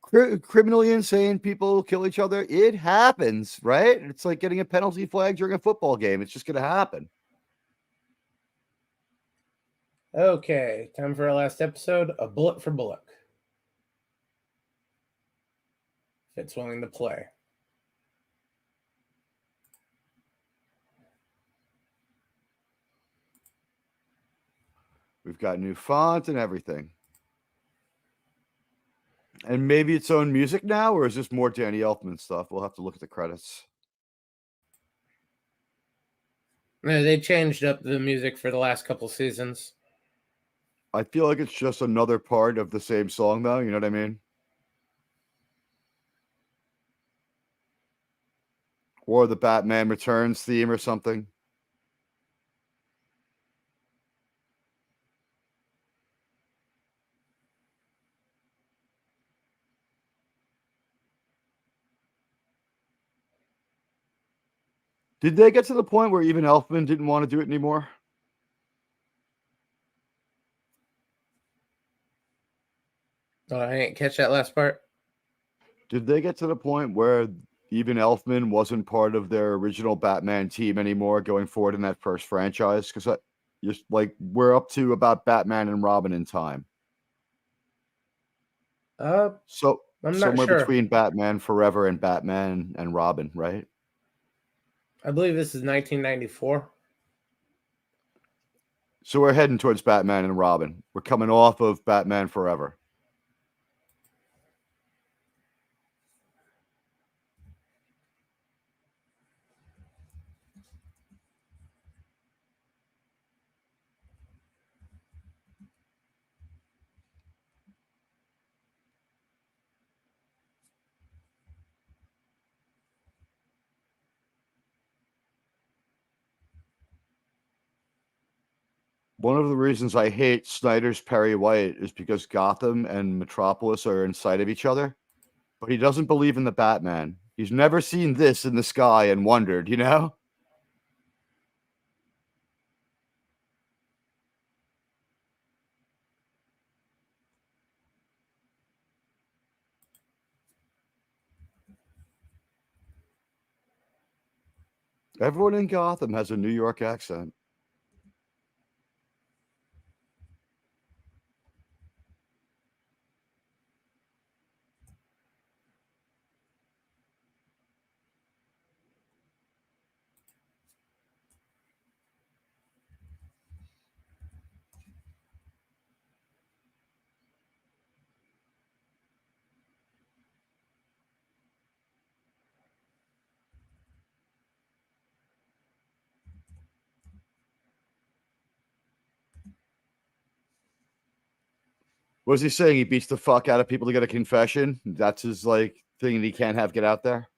Criminally insane people kill each other. It happens, right? It's like getting a penalty flag during a football game. It's just going to happen. Okay, time for our last episode, A Bullet for Bullock. Fitz willing to play. We've got new font and everything. And maybe its own music now, or is this more Danny Elfman stuff? We'll have to look at the credits. No, they changed up the music for the last couple seasons. I feel like it's just another part of the same song, though. You know what I mean? Or the Batman Returns theme or something. Did they get to the point where even Elfman didn't want to do it anymore? Oh, I didn't catch that last part. Did they get to the point where even Elfman wasn't part of their original Batman team anymore going forward in that first franchise? Because just like we're up to about Batman and Robin in time. So I'm not somewhere sure. between Batman Forever and Batman and Robin, right? I believe this is 1994. So we're heading towards Batman and Robin. We're coming off of Batman Forever. One of the reasons I hate Snyder's Perry White is because Gotham and Metropolis are inside of each other, but he doesn't believe in the Batman. He's never seen this in the sky and wondered, you know? Everyone in Gotham has a New York accent. What was he saying? He beats the fuck out of people to get a confession. That's his like thing that he can't have get out there.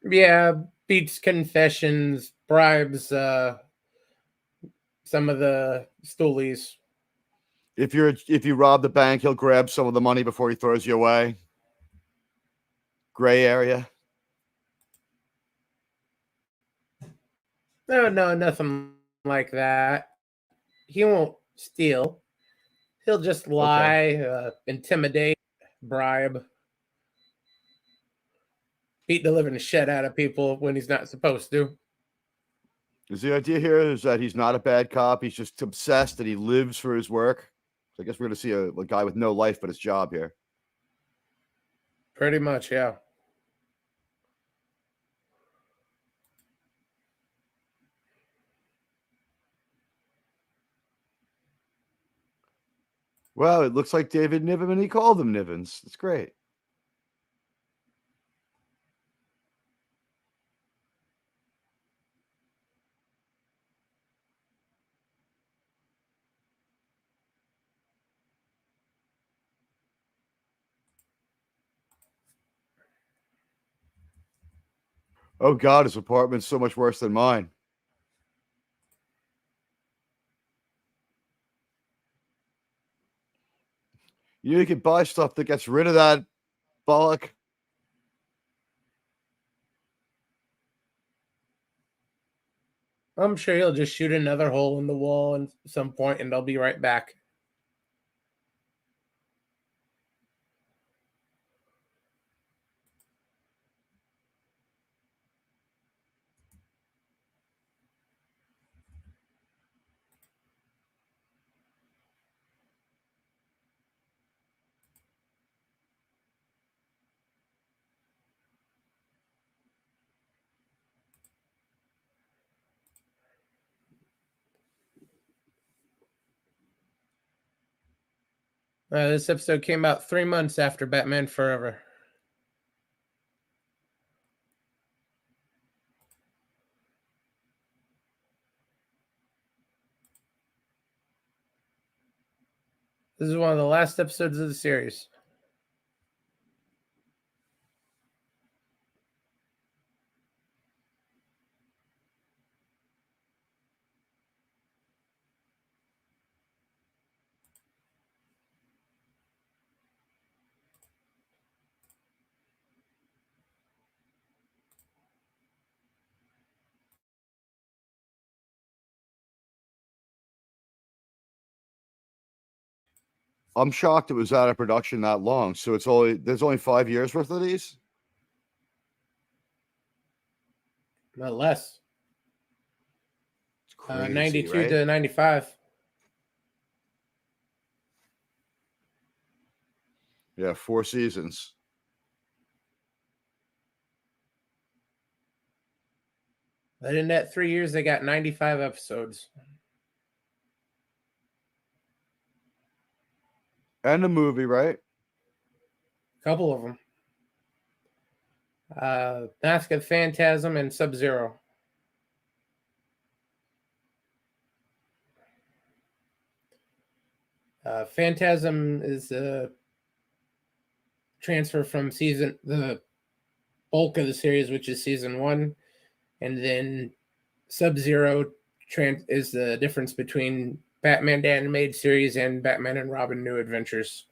Yeah, beats confessions, bribes some of the stoolies. If you rob the bank, he'll grab some of the money before he throws you away. Gray area. No, nothing like that. He won't steal. He'll just lie, intimidate, bribe, beat the living shit out of people when he's not supposed to. Is the idea here is that he's not a bad cop? He's just obsessed and he lives for his work. So I guess we're going to see a guy with no life but his job here. Pretty much, yeah. Well, it looks like David Niven, and he called him Nivens. It's great. Oh God, his apartment's so much worse than mine. You can buy stuff that gets rid of that bollock. I'm sure he'll just shoot another hole in the wall at some point and they'll be right back. This episode came out 3 months after Batman Forever. This is one of the last episodes of the series. I'm shocked it was out of production that long. So there's only 5 years worth of these. Not less. It's crazy, 92 right? to 95. Yeah, 4 seasons. But in that 3 years, they got 95 episodes. And a movie, right? A couple of them. Mask of Phantasm and Sub-Zero. Phantasm is a transfer from the bulk of the series, which is season 1, and then Sub-Zero is the difference between Batman the Animated Series and Batman and Robin New Adventures.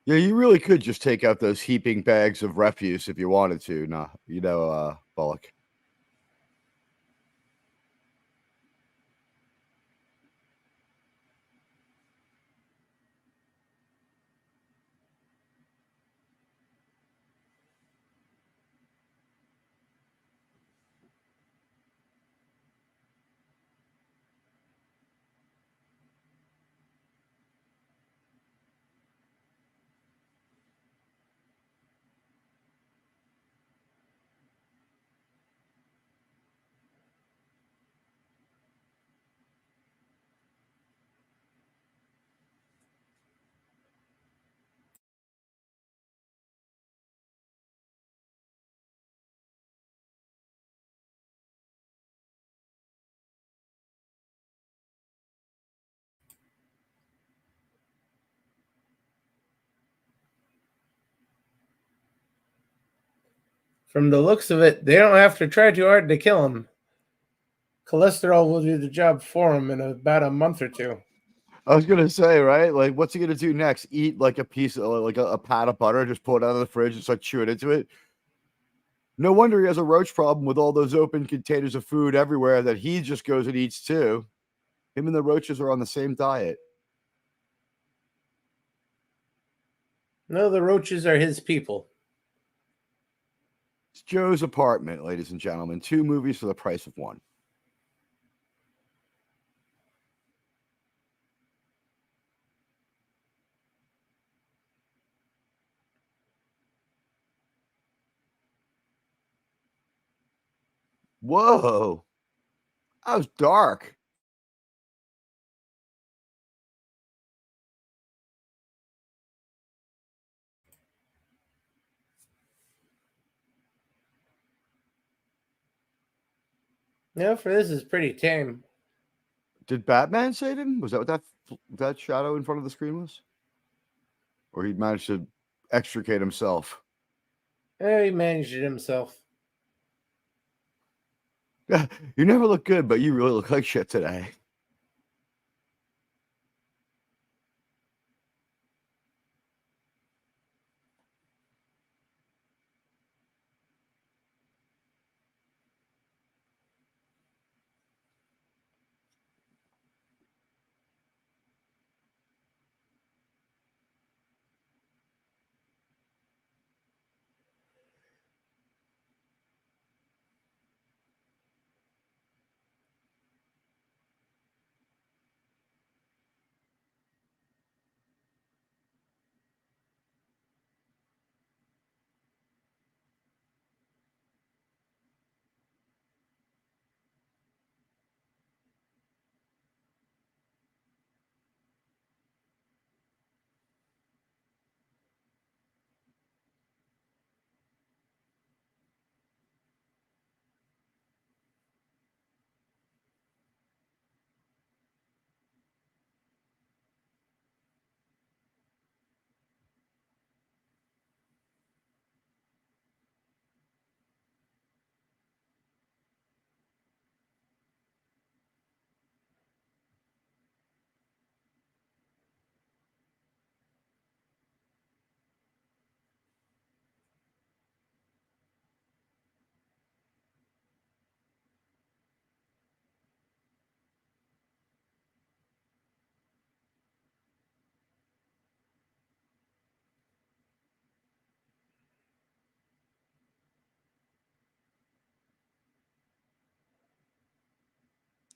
Yeah, you really could just take out those heaping bags of refuse if you wanted to. Nah, Bullock. From the looks of it, they don't have to try too hard to kill him. Cholesterol will do the job for him in about a month or two. I was gonna say, right? Like, what's he gonna do next? Eat like a piece of like a pat of butter, just pull it out of the fridge and start chewing into it. No wonder he has a roach problem with all those open containers of food everywhere that he just goes and eats too. Him and the roaches are on the same diet. No, the roaches are his people. It's Joe's apartment, ladies and gentlemen. 2 movies for the price of 1. Whoa. That was dark. No, for this is pretty tame. Did Batman save him? Was that what that shadow in front of the screen was? Or he managed to extricate himself? He managed it himself. You never look good, but you really look like shit today.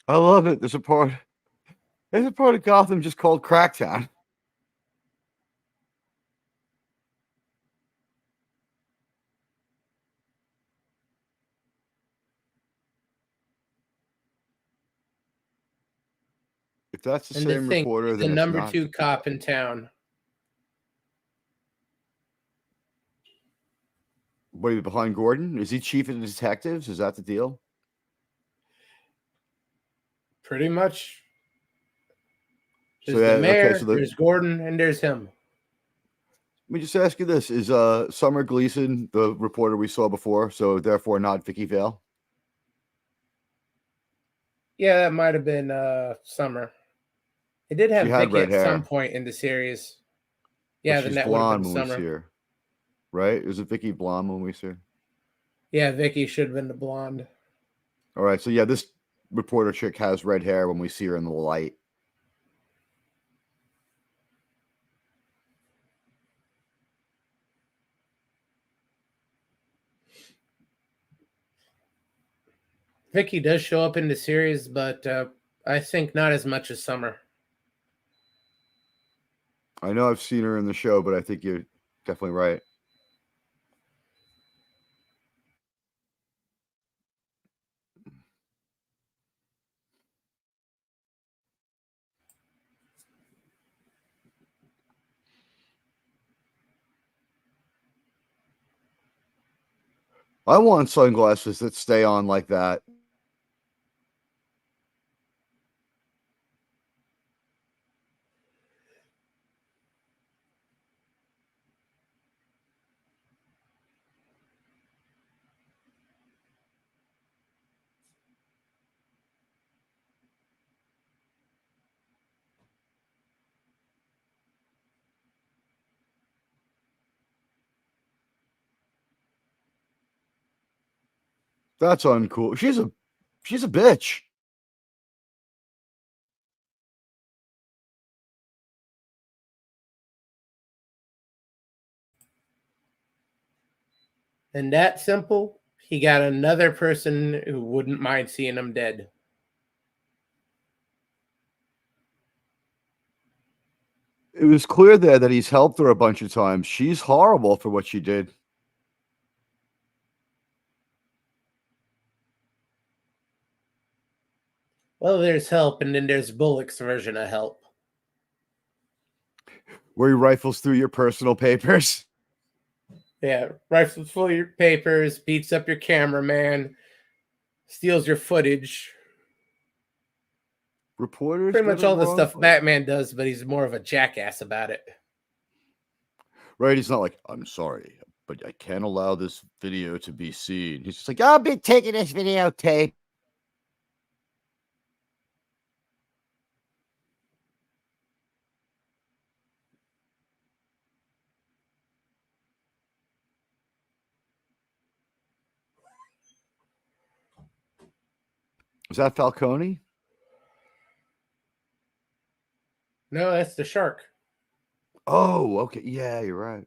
I love it. There's a part of Gotham just called Cracktown. If that's the And to same think, reporter, he's the then it's number not. 2 cop in town. What are you behind Gordon? Is he chief of the detectives? Is that the deal? Pretty much. So There's the mayor, so there's Gordon, and there's him. let me just ask you this: is Summer Gleason the reporter we saw before? So therefore, not Vicky Vale. Yeah, that might have been Summer. It did have She had Vicky red at some hair. point in the series. But Yeah, then she's that would have been blonde when we Summer. see her, right? Is it Vicky blonde when we see her? Yeah, Vicky should have been the blonde. All right, so yeah, this reporter chick has red hair when we see her in the light. Vicky does show up in the series, but I think not as much as Summer. I know I've seen her in the show, but I think you're definitely right. I want sunglasses that stay on like that. That's uncool. She's a bitch. And that simple, he got another person who wouldn't mind seeing him dead. It was clear there that he's helped her a bunch of times. She's horrible for what she did. Well, there's help, and then there's Bullock's version of help. Where he rifles through your personal papers. Yeah, rifles full of your papers, beats up your cameraman, steals your footage. Reporters. Pretty much all the wrong stuff place. Batman does, but he's more of a jackass about it. Right? He's not like, I'm sorry, but I can't allow this video to be seen. He's just like, I'll be taking this videotape. Is that Falcone? No, that's the shark. Oh, okay. Yeah, you're right.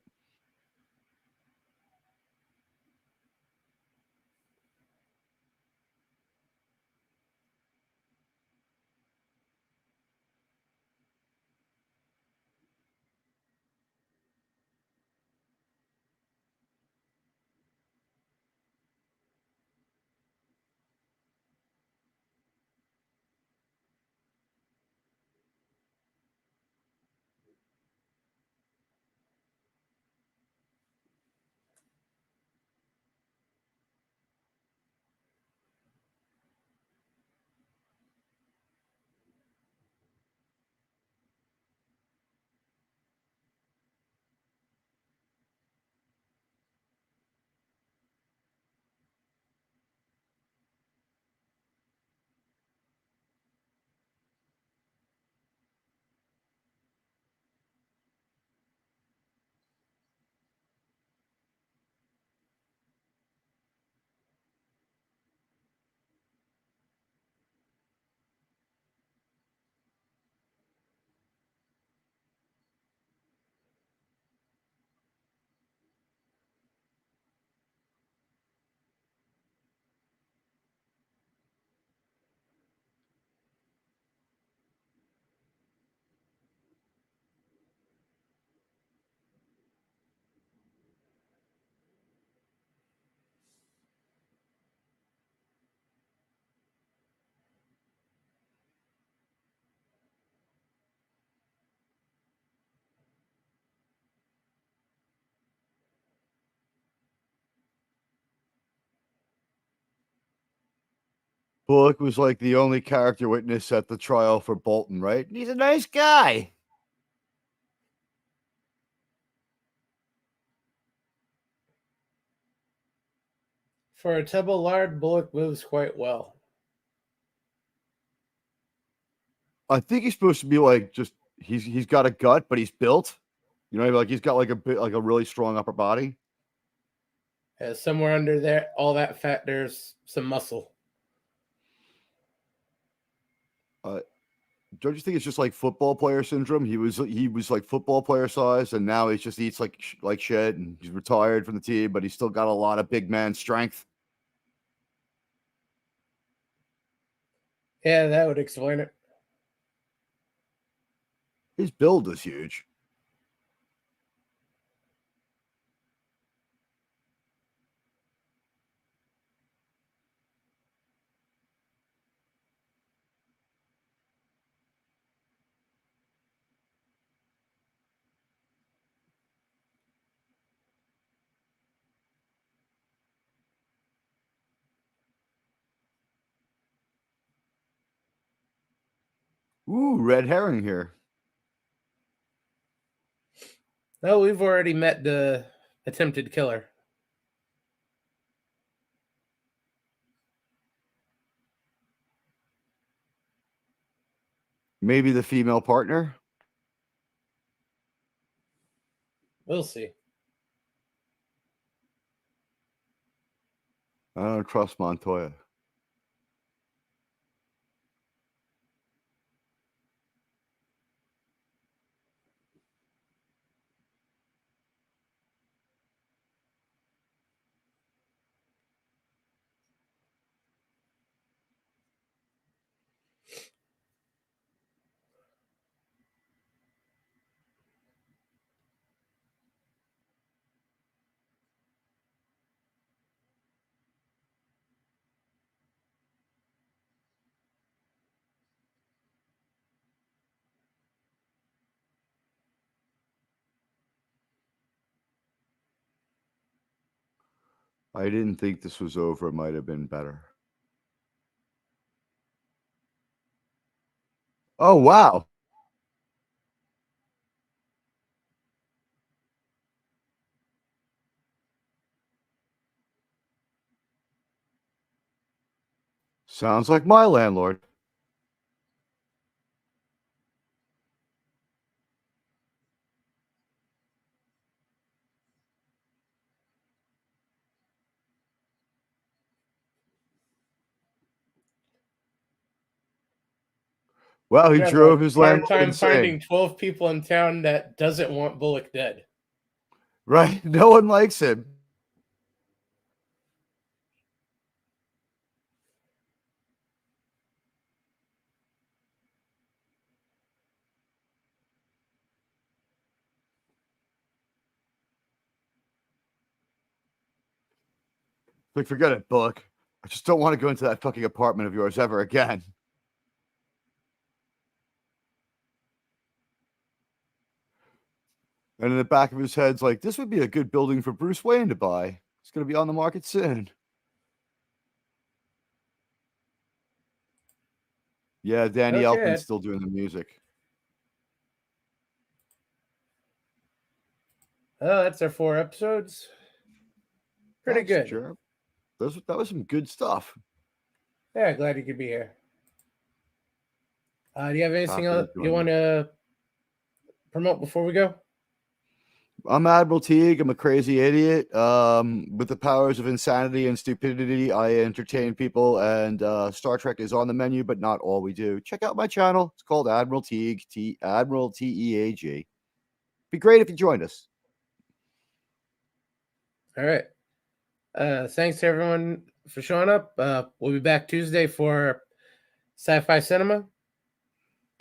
Bullock was like the only character witness at the trial for Bolton, right? He's a nice guy. For a tub of lard, Bullock moves quite well. I think he's supposed to be like just he's got a gut, but he's built. You know, like he's got like a bit like a really strong upper body. Somewhere under there, all that fat, there's some muscle. Don't you think it's just like football player syndrome? He was like football player size, and now he just eats like shit, and he's retired from the team, but he's still got a lot of big man strength. Yeah, that would explain it. His build is huge. Ooh, red herring here. No, we've already met the attempted killer. Maybe the female partner. We'll see. I don't trust Montoya. I didn't think this was over. It might have been better. Oh, wow. Sounds like my landlord. Well, he You have drove a his hard landlord time insane. finding 12 people in town that doesn't want Bullock dead. Right? No one likes him. Like, forget it, Bullock. I just don't want to go into that fucking apartment of yours ever again. And in the back of his head's like, this would be a good building for Bruce Wayne to buy. It's going to be on the market soon. Yeah, Danny Okay. Elfman's still doing the music. Oh, that's our 4 episodes. Pretty Thanks, good. Germ. That was some good stuff. Yeah, glad you could be here. Do you have anything Happy to else join you want to promote before we go? I'm Admiral Teague. I'm a crazy idiot. With the powers of insanity and stupidity, I entertain people, and Star Trek is on the menu, but not all we do. Check out my channel. It's called Admiral Teague, Admiral TEAG. Be great if you joined us. All right. Thanks everyone for showing up. We'll be back Tuesday for Sci-Fi Cinema,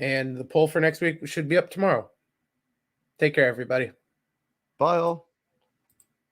and the poll for next week should be up tomorrow. Take care, everybody. Bye all.